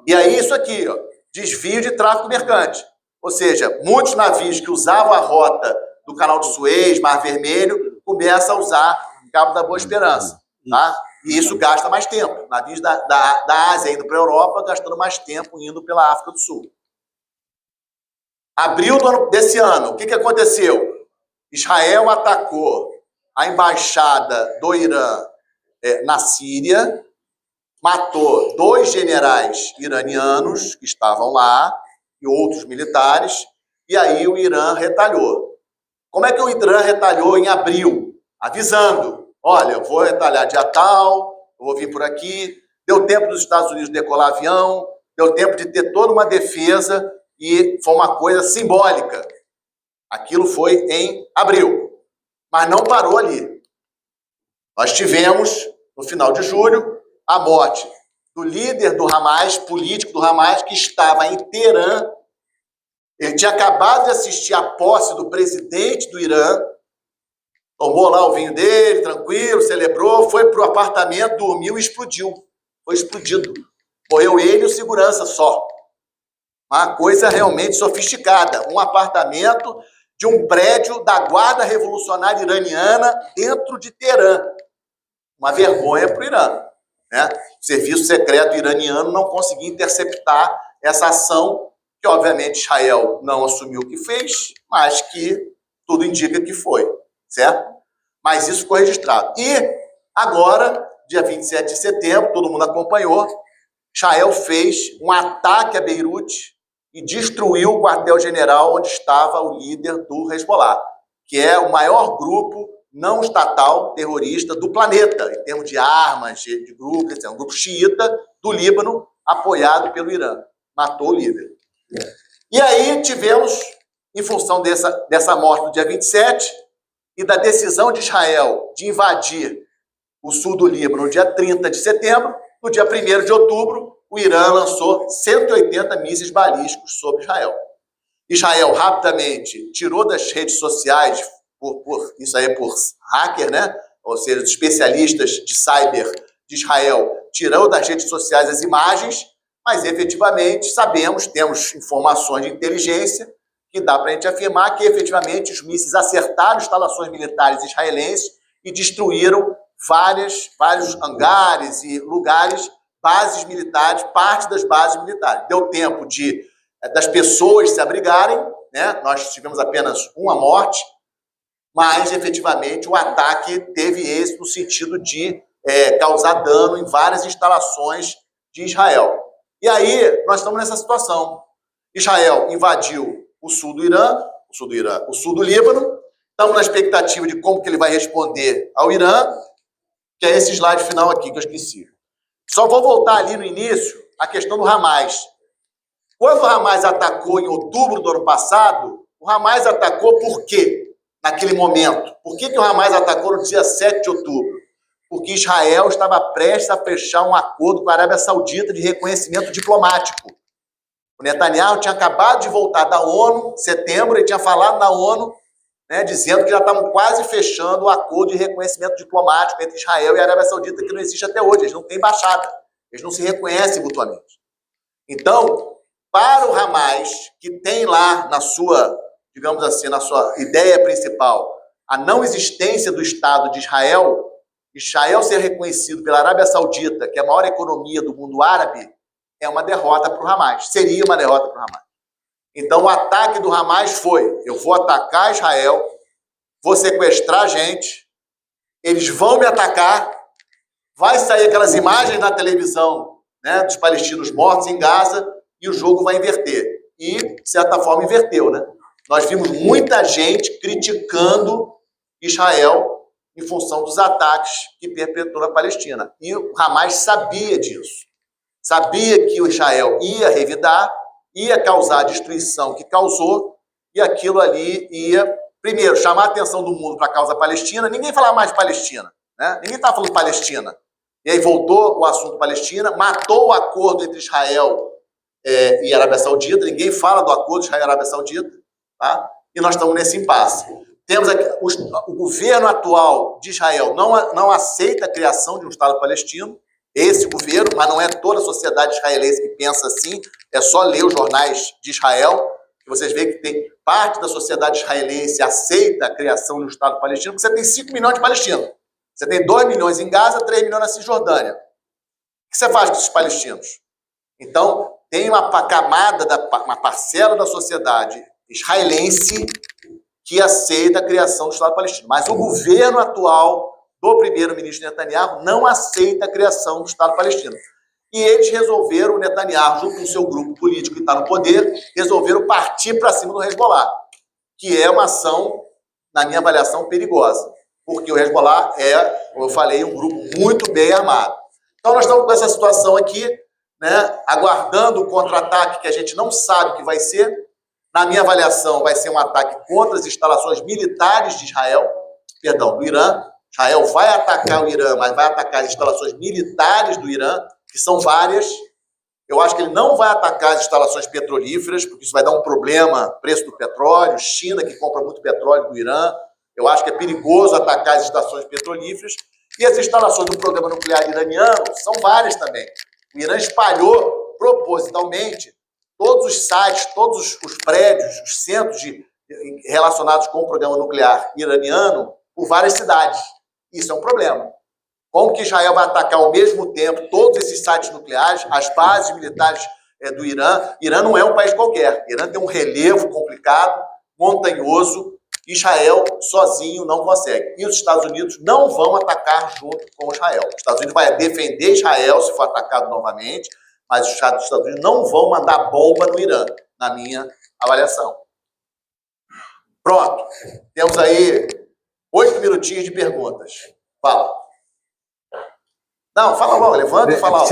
E aí isso aqui, ó, desvio de tráfico mercante. Ou seja, muitos navios que usavam a rota do Canal de Suez, Mar Vermelho, começam a usar o Cabo da Boa Esperança. Tá? E isso gasta mais tempo. Navios da Ásia indo para a Europa, gastando mais tempo indo pela África do Sul. Abril desse ano, o que aconteceu? Israel atacou a embaixada do Irã na Síria, matou 2 generais iranianos que estavam lá e outros militares, e aí o Irã retalhou. Como é que o Irã retalhou em abril? Avisando, olha, eu vou retalhar dia tal, eu vou vir por aqui. Deu tempo dos Estados Unidos decolar avião, deu tempo de ter toda uma defesa e foi uma coisa simbólica. Aquilo foi em abril, mas não parou ali. Nós tivemos, no final de julho, a morte do líder do Hamas, político do Hamas, que estava em Teherã. Ele tinha acabado de assistir a posse do presidente do Irã, tomou lá o vinho dele, tranquilo, celebrou, foi para o apartamento, dormiu e explodiu. Foi explodido. Morreu ele e o segurança só. Uma coisa realmente sofisticada. Um apartamento de um prédio da Guarda Revolucionária Iraniana dentro de Teherã. Uma vergonha para o Irã, né? O serviço secreto iraniano não conseguia interceptar essa ação, que obviamente Israel não assumiu o que fez, mas que tudo indica que foi, certo? Mas isso ficou registrado. E agora, dia 27 de setembro, todo mundo acompanhou, Israel fez um ataque a Beirute e destruiu o quartel-general onde estava o líder do Hezbollah, que é o maior grupo não estatal terrorista do planeta, em termos de armas, de grupos, é um grupo xiita do Líbano, apoiado pelo Irã. Matou o líder. E aí tivemos, em função dessa morte no dia 27 e da decisão de Israel de invadir o sul do Líbano no dia 30 de setembro, no dia 1º de outubro, o Irã lançou 180 mísseis balísticos sobre Israel. Israel rapidamente tirou das redes sociais, isso aí é por hacker, né? Ou seja, os especialistas de cyber de Israel tirou das redes sociais as imagens, mas efetivamente sabemos, temos informações de inteligência que dá para a gente afirmar que efetivamente os mísseis acertaram instalações militares israelenses e destruíram vários hangares e lugares, bases militares, parte das bases militares. Deu tempo das pessoas se abrigarem, né? Nós tivemos apenas uma morte, mas efetivamente o ataque teve êxito no sentido de causar dano em várias instalações de Israel. E aí nós estamos nessa situação. Israel invadiu o sul do Líbano. Estamos na expectativa de como que ele vai responder ao Irã, que é esse slide final aqui que eu esqueci. Só vou voltar ali no início a questão do Hamas. Quando o Hamas atacou em outubro do ano passado, o Hamas atacou por quê? Naquele momento. Por que o Hamas atacou no dia 7 de outubro? Porque Israel estava prestes a fechar um acordo com a Arábia Saudita de reconhecimento diplomático. O Netanyahu tinha acabado de voltar da ONU, em setembro, ele tinha falado na ONU, né, dizendo que já estavam quase fechando o acordo de reconhecimento diplomático entre Israel e a Arábia Saudita, que não existe até hoje. Eles não têm embaixada, eles não se reconhecem mutuamente. Então, para o Hamas, que tem lá na sua, digamos assim, na sua ideia principal, a não existência do Estado de Israel ser reconhecido pela Arábia Saudita, que é a maior economia do mundo árabe, é uma derrota para o Hamas. Seria uma derrota para o Hamas. Então, o ataque do Hamas foi: eu vou atacar Israel, vou sequestrar gente, eles vão me atacar, vai sair aquelas imagens na televisão, né, dos palestinos mortos em Gaza, e o jogo vai inverter. E, de certa forma, inverteu, né? Nós vimos muita gente criticando Israel em função dos ataques que perpetrou na Palestina. E o Hamas sabia disso. Sabia que o Israel ia revidar, ia causar a destruição que causou, e aquilo ali ia, primeiro, chamar a atenção do mundo para a causa palestina. Ninguém falava mais de Palestina, né? Ninguém estava falando de Palestina. E aí voltou o assunto Palestina, matou o acordo entre Israel e Arábia Saudita. Ninguém fala do acordo de Israel e Arábia Saudita, tá? E nós estamos nesse impasse. Temos aqui, o governo atual de Israel não aceita a criação de um Estado palestino. Esse governo, mas não é toda a sociedade israelense que pensa assim. É só ler os jornais de Israel, que vocês veem que tem parte da sociedade israelense aceita a criação de um Estado palestino, porque você tem 5 milhões de palestinos. Você tem 2 milhões em Gaza, 3 milhões na Cisjordânia. O que você faz com esses palestinos? Então, tem uma camada, uma parcela da sociedade israelense que aceita a criação do Estado palestino. Mas o governo atual do primeiro-ministro Netanyahu não aceita a criação do Estado palestino. E eles resolveram, o Netanyahu, junto com o seu grupo político que está no poder, resolveram partir para cima do Hezbollah, que é uma ação, na minha avaliação, perigosa. Porque o Hezbollah é, como eu falei, um grupo muito bem armado. Então, nós estamos com essa situação aqui, né, aguardando o contra-ataque que a gente não sabe o que vai ser. Na minha avaliação, vai ser um ataque contra as instalações militares de Israel, perdão, do Irã. Israel vai atacar o Irã, mas vai atacar as instalações militares do Irã, que são várias. Eu acho que ele não vai atacar as instalações petrolíferas, porque isso vai dar um problema, preço do petróleo, China, que compra muito petróleo do Irã. Eu acho que é perigoso atacar as estações petrolíferas. E as instalações do programa nuclear iraniano são várias também. O Irã espalhou propositalmente todos os sites, todos os prédios, os centros relacionados com o programa nuclear iraniano por várias cidades. Isso é um problema. Como que Israel vai atacar ao mesmo tempo todos esses sites nucleares, as bases militares do Irã? Irã não é um país qualquer. Irã tem um relevo complicado, montanhoso. Israel sozinho não consegue. E os Estados Unidos não vão atacar junto com Israel. Os Estados Unidos vai defender Israel se for atacado novamente, mas os Estados Unidos não vão mandar bomba no Irã, na minha avaliação. Pronto. Temos aí 8 minutinhos de perguntas. Fala. Não, fala logo, levanta e fala logo.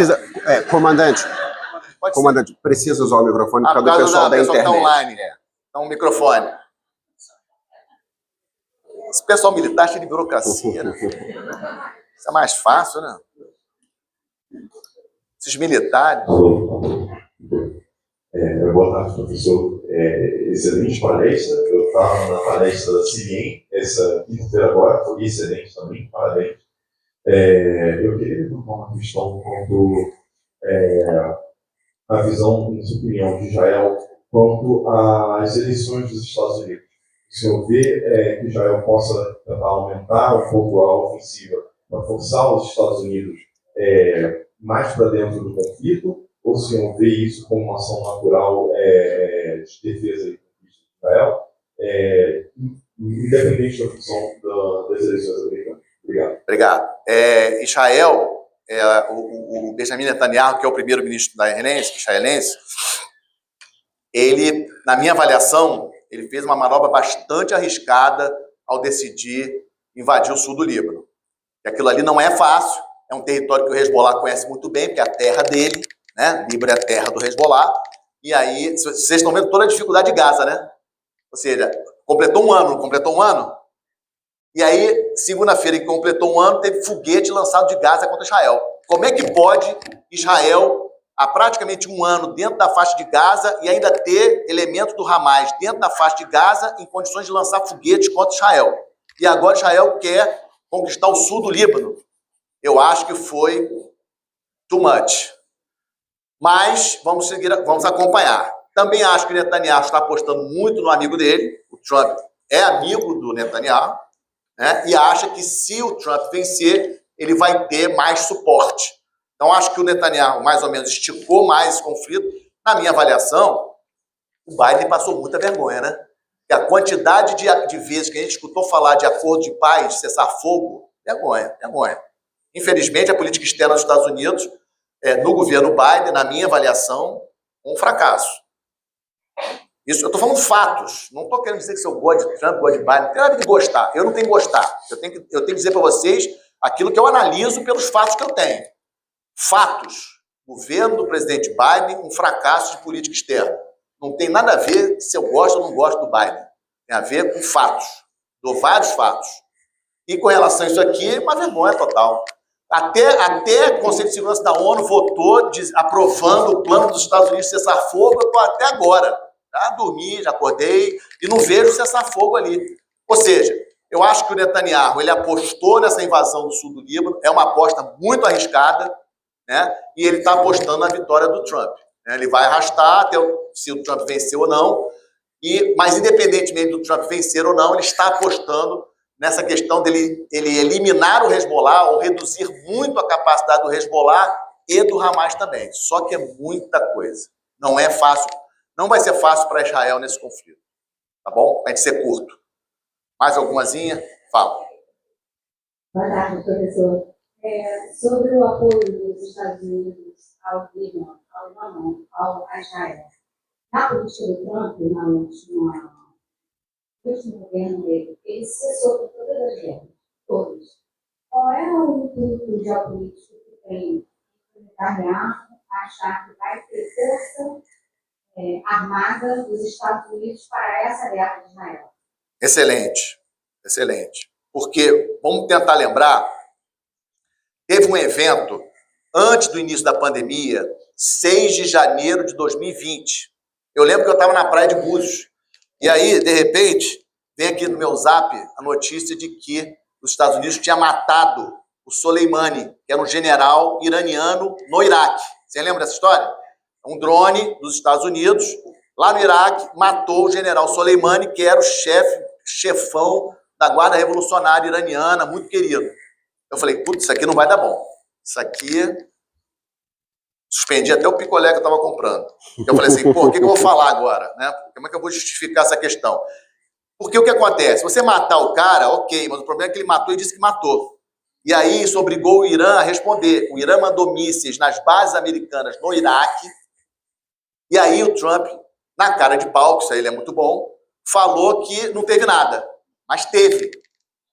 Comandante, precisa usar o microfone por causa do pessoal da internet. Está online, né? Então, o microfone. Esse pessoal militar é cheio de burocracia, né? Isso é mais fácil, né? Esses militares. Boa tarde, professor. Excelente palestra. Eu estava na palestra da CIEM, essa quinta-feira agora, foi excelente também, parabéns. Eu queria levantar uma questão quanto a visão, na sua opinião, de Israel quanto às eleições dos Estados Unidos. O senhor vê que Israel possa tentar aumentar um pouco a ofensiva para forçar os Estados Unidos mais para dentro do conflito, ou o senhor vê isso como uma ação natural de defesa e conquista de Israel, independente da função das eleições americanas? Obrigado. Obrigado. Israel, o Benjamin Netanyahu, que é o primeiro-ministro israelense, ele, na minha avaliação, ele fez uma manobra bastante arriscada ao decidir invadir o sul do Líbano. E aquilo ali não é fácil, é um território que o Hezbollah conhece muito bem, porque é a terra dele, né? Líbano é a terra do Hezbollah. E aí, vocês estão vendo toda a dificuldade de Gaza, né? Ou seja, completou um ano, não completou um ano? E aí, segunda-feira que completou um ano, teve foguete lançado de Gaza contra Israel. Como é que pode Israel, há praticamente um ano, dentro da faixa de Gaza, e ainda ter elementos do Hamas dentro da faixa de Gaza em condições de lançar foguetes contra Israel? E agora Israel quer conquistar o sul do Líbano. Eu acho que foi too much. Mas vamos acompanhar. Também acho que o Netanyahu está apostando muito no amigo dele. O Trump é amigo do Netanyahu, né? E acha que se o Trump vencer, ele vai ter mais suporte. Então, acho que o Netanyahu, mais ou menos, esticou mais esse conflito. Na minha avaliação, o Biden passou muita vergonha, né? E a quantidade de vezes que a gente escutou falar de acordo de paz, cessar-fogo, vergonha. Infelizmente, a política externa dos Estados Unidos, no governo Biden, na minha avaliação, um fracasso. Isso, eu estou falando fatos. Não estou querendo dizer que se eu gosto de Trump, gosto de Biden. Não tem nada de gostar. Eu não tenho que gostar. Eu tenho que dizer para vocês aquilo que eu analiso pelos fatos que eu tenho. Fatos. Governo do presidente Biden, um fracasso de política externa. Não tem nada a ver se eu gosto ou não gosto do Biden. Tem a ver com fatos. Dou vários fatos. E com relação a isso aqui, uma vergonha total. Até o Conselho de Segurança da ONU votou aprovando o plano dos Estados Unidos de cessar fogo. Eu estou até agora. Já dormi, já acordei e não vejo cessar-fogo ali. Ou seja, eu acho que o Netanyahu ele apostou nessa invasão do sul do Líbano, é uma aposta muito arriscada, né? E ele está apostando na vitória do Trump. Né? Ele vai arrastar até se o Trump vencer ou não, mas independentemente do Trump vencer ou não, ele está apostando nessa questão dele eliminar o Hezbollah ou reduzir muito a capacidade do Hezbollah e do Hamas também. Só que é muita coisa. Não é fácil. Não vai ser fácil para Israel nesse conflito. Tá bom? Vai ser curto. Mais algumazinha? Fala. Boa tarde, professor. Sobre o apoio dos Estados Unidos ao Líbano, ao Israel. Na política do Trump, no último governo dele, ele cessou todas as guerras, todas. Qual é o intuito geopolítico que tem Netanyahu achar que vai ter força armada dos Estados Unidos para essa guerra de Israel? Excelente, excelente. Porque, vamos tentar lembrar, teve um evento antes do início da pandemia, 6 de janeiro de 2020. Eu lembro que eu estava na praia de Búzios. E aí, de repente, vem aqui no meu zap a notícia de que os Estados Unidos tinha matado o Soleimani, que era um general iraniano no Iraque. Você lembra dessa história? Um drone dos Estados Unidos, lá no Iraque, matou o general Soleimani, que era o chefão da Guarda Revolucionária Iraniana, muito querido. Eu falei, putz, isso aqui não vai dar bom. Isso aqui... Suspendi até o picolé que eu estava comprando. Eu falei assim, pô, o que eu vou falar agora? Né? Como é que eu vou justificar essa questão? Porque o que acontece? Você matar o cara, ok, mas o problema é que ele matou e disse que matou. E aí isso obrigou o Irã a responder. O Irã mandou mísseis nas bases americanas no Iraque. E aí o Trump, na cara de pau, que isso aí ele é muito bom, falou que não teve nada. Mas teve.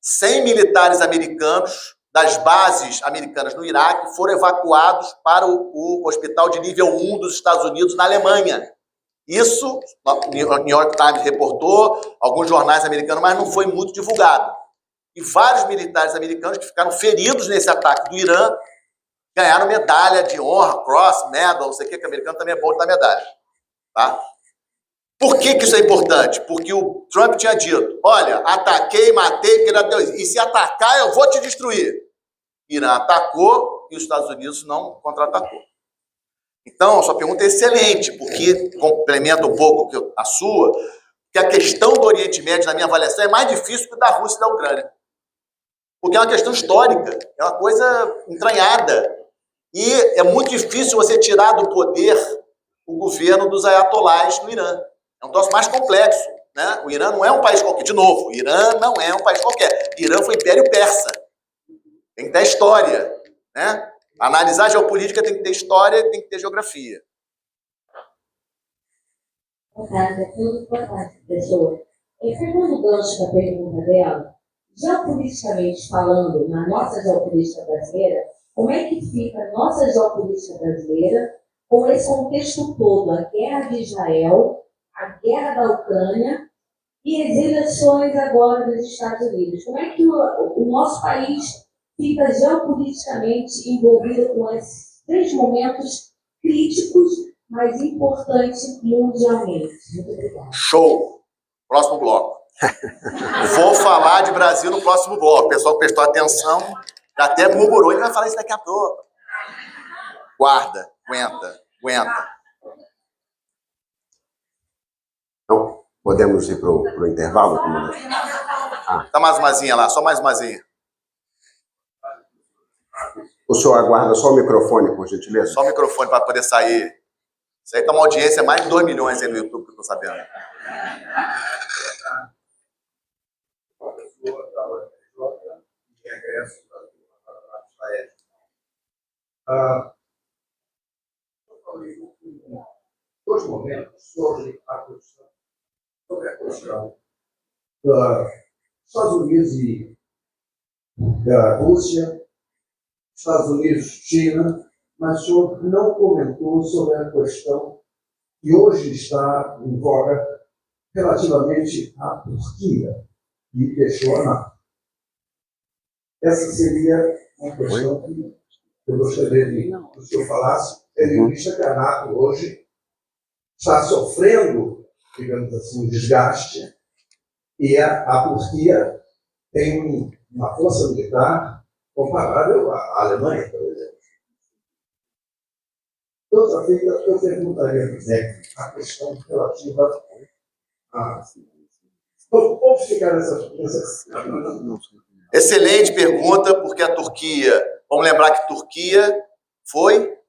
100 militares americanos das bases americanas no Iraque foram evacuados para o hospital de nível 1 dos Estados Unidos, na Alemanha. Isso, o New York Times reportou, alguns jornais americanos, mas não foi muito divulgado. E vários militares americanos que ficaram feridos nesse ataque do Irã ganharam medalha de honra, cross, medal, não sei o que, americano também é bom de dar medalha. Tá? Por que isso é importante? Porque o Trump tinha dito, olha, ataquei, matei, e se atacar eu vou te destruir. Irã atacou e os Estados Unidos não contra-atacou. Então, a sua pergunta é excelente, porque complementa um pouco a sua, que a questão do Oriente Médio, na minha avaliação, é mais difícil que da Rússia e da Ucrânia. Porque é uma questão histórica, é uma coisa entranhada. E é muito difícil você tirar do poder o governo dos ayatolás no Irã. É um troço mais complexo. Né? O Irã não é um país qualquer. De novo, o Irã não é um país qualquer. O Irã foi Império Persa. Tem que ter história, né? Analisar geopolítica tem que ter história e tem que ter geografia. Boa tarde, professor. Pegando o gancho da pergunta dela, geopoliticamente falando, na nossa geopolítica brasileira, como é que fica a nossa geopolítica brasileira com esse contexto todo, a guerra de Israel, a guerra da Ucrânia e as eleições agora dos Estados Unidos? Como é que o nosso país fica geopoliticamente envolvido com esses 3 momentos críticos, mas importantes mundialmente? Muito obrigada. Show! Próximo bloco. Vou falar de Brasil no próximo bloco. O pessoal prestou atenção, já até murmurou, ele vai falar isso daqui a pouco. Guarda, aguenta. Então, podemos ir para o intervalo, comandante? Tá mais umazinha lá, só mais umazinha. O senhor aguarda só o microfone, por gentileza? Só o microfone para poder sair. Isso aí tá uma audiência mais de 2 milhões aí no YouTube, que eu tô sabendo. Dois momentos sobre a questão dos Estados Unidos e da Rússia, Estados Unidos, China, mas o senhor não comentou sobre a questão que hoje está em voga relativamente à Turquia, que deixou a NATO. Essa seria uma questão que eu gostaria que o senhor falasse, tendo em vista que a NATO hoje está sofrendo, digamos assim, um desgaste, e a Turquia tem uma força militar comparável à Alemanha, por exemplo. Outra feita, eu perguntaria a questão relativa a... Como ficar nessa... Excelente pergunta, porque a Turquia... Vamos lembrar que Turquia foi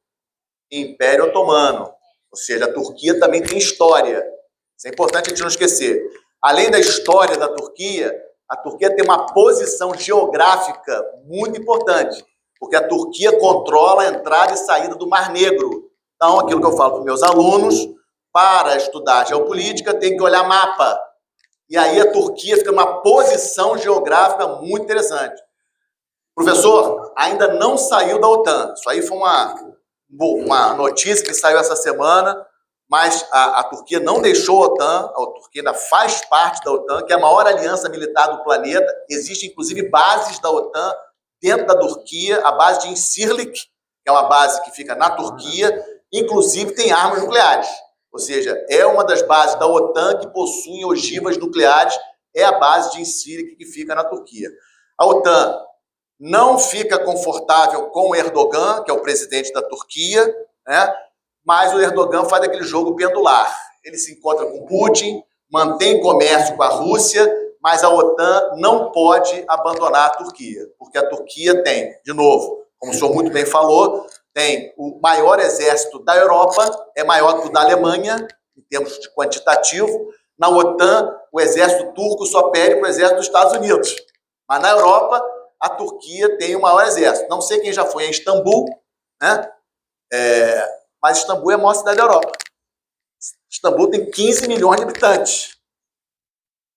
Império Otomano. Ou seja, a Turquia também tem história. Isso é importante a gente não esquecer. Além da história da Turquia, A Turquia tem uma posição geográfica muito importante, porque a Turquia controla a entrada e saída do Mar Negro. Então, aquilo que eu falo para os meus alunos, para estudar geopolítica, tem que olhar mapa. E aí a Turquia fica numa posição geográfica muito interessante. Professor, ainda não saiu da OTAN. Isso aí foi uma notícia que saiu essa semana, mas a Turquia não deixou a OTAN, a Turquia ainda faz parte da OTAN, que é a maior aliança militar do planeta. Existem, inclusive, bases da OTAN dentro da Turquia, a base de Incirlik, que é uma base que fica na Turquia, inclusive tem armas nucleares. Ou seja, é uma das bases da OTAN que possuem ogivas nucleares, é a base de Incirlik, que fica na Turquia. A OTAN não fica confortável com o Erdogan, que é o presidente da Turquia, né? Mas o Erdogan faz aquele jogo pendular. Ele se encontra com Putin, mantém comércio com a Rússia, mas a OTAN não pode abandonar a Turquia, porque a Turquia tem, de novo, como o senhor muito bem falou, tem o maior exército da Europa, é maior que o da Alemanha, em termos de quantitativo. Na OTAN, o exército turco só perde para o exército dos Estados Unidos. Mas na Europa, a Turquia tem o maior exército. Não sei quem já foi em Istambul, né? Mas Istambul é a maior cidade da Europa. Istambul tem 15 milhões de habitantes.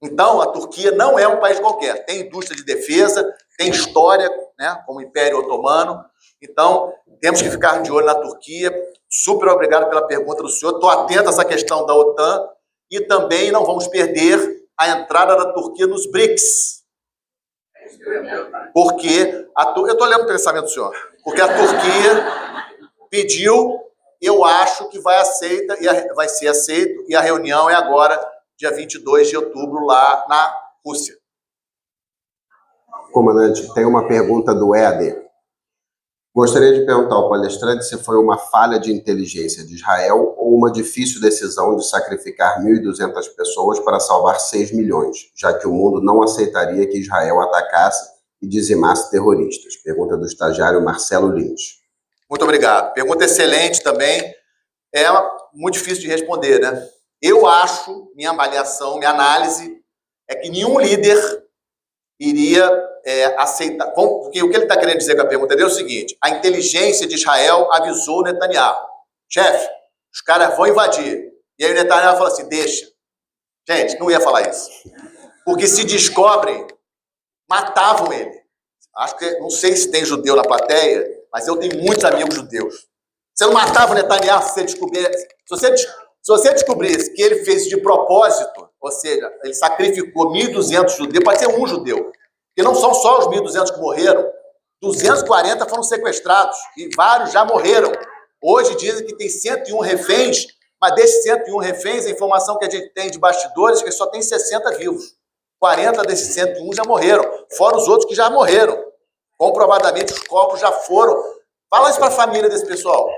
Então, a Turquia não é um país qualquer. Tem indústria de defesa, tem história, né, como o Império Otomano. Então, temos que ficar de olho na Turquia. Super obrigado pela pergunta do senhor. Estou atento a essa questão da OTAN. E também não vamos perder a entrada da Turquia nos BRICS. Porque eu estou lendo o pensamento do senhor. Porque a Turquia pediu, eu acho que vai ser aceito, e a reunião é agora, dia 22 de outubro, lá na Rússia. Comandante, tem uma pergunta do Éder. Gostaria de perguntar ao palestrante se foi uma falha de inteligência de Israel ou uma difícil decisão de sacrificar 1.200 pessoas para salvar 6 milhões, já que o mundo não aceitaria que Israel atacasse e dizimasse terroristas. Pergunta do estagiário Marcelo Lins. Muito obrigado. Pergunta excelente também. É muito difícil de responder, né? Eu acho, minha avaliação, minha análise, é que nenhum líder iria aceitar. Porque o que ele está querendo dizer com a pergunta dele é o seguinte: a inteligência de Israel avisou o Netanyahu. Chefe, os caras vão invadir. E aí o Netanyahu fala assim, deixa. Gente, não ia falar isso. Porque se descobrem, matavam ele. Acho que, não sei se tem judeu na plateia, mas eu tenho muitos amigos judeus. Você não matava o Netanyahu se você descobrisse. Se você descobrisse que ele fez de propósito, ou seja, ele sacrificou 1.200 judeus, pode ser um judeu, porque não são só os 1.200 que morreram, 240 foram sequestrados e vários já morreram. Hoje dizem que tem 101 reféns, mas desses 101 reféns, a informação que a gente tem de bastidores é que só tem 60 vivos. 40 desses 101 já morreram, fora os outros que já morreram. Comprovadamente, os corpos já foram. Fala isso para a família desse pessoal.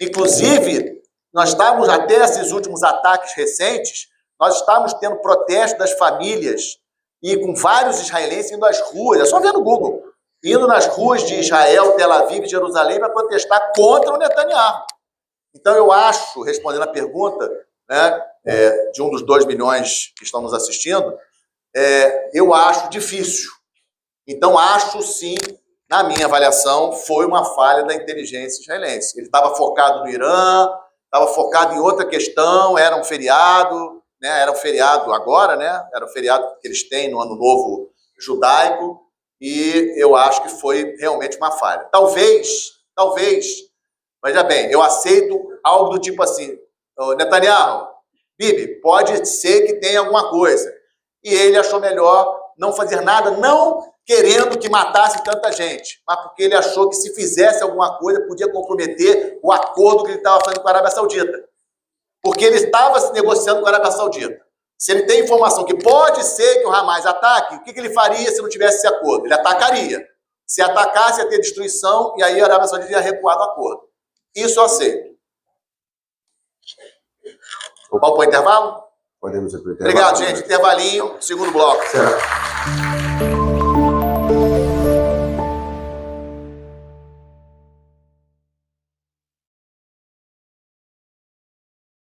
Inclusive, nós estávamos, até esses últimos ataques recentes, nós estávamos tendo protesto das famílias e com vários israelenses indo às ruas, é só ver no Google, indo nas ruas de Israel, Tel Aviv e Jerusalém para protestar contra o Netanyahu. Então, eu acho, respondendo a pergunta, né, de um dos 2 milhões que estão nos assistindo, eu acho difícil. Então, acho sim, na minha avaliação, foi uma falha da inteligência israelense. Ele estava focado no Irã, estava focado em outra questão, era um feriado, né? Era um feriado agora, né? Era o feriado que eles têm no Ano Novo Judaico, e eu acho que foi realmente uma falha. Talvez, veja bem, eu aceito algo do tipo assim, Netanyahu, Bibi, pode ser que tenha alguma coisa. E ele achou melhor não fazer nada, não querendo que matasse tanta gente, mas porque ele achou que se fizesse alguma coisa, podia comprometer o acordo que ele estava fazendo com a Arábia Saudita. Porque ele estava se negociando com a Arábia Saudita. Se ele tem informação que pode ser que o Hamas ataque, o que ele faria se não tivesse esse acordo? Ele atacaria. Se atacasse, ia ter destruição, e aí a Arábia Saudita ia recuar do acordo. Isso eu aceito. Vamos para o intervalo? Podemos ir para o intervalo. Obrigado, gente. Intervalinho, segundo bloco. Certo.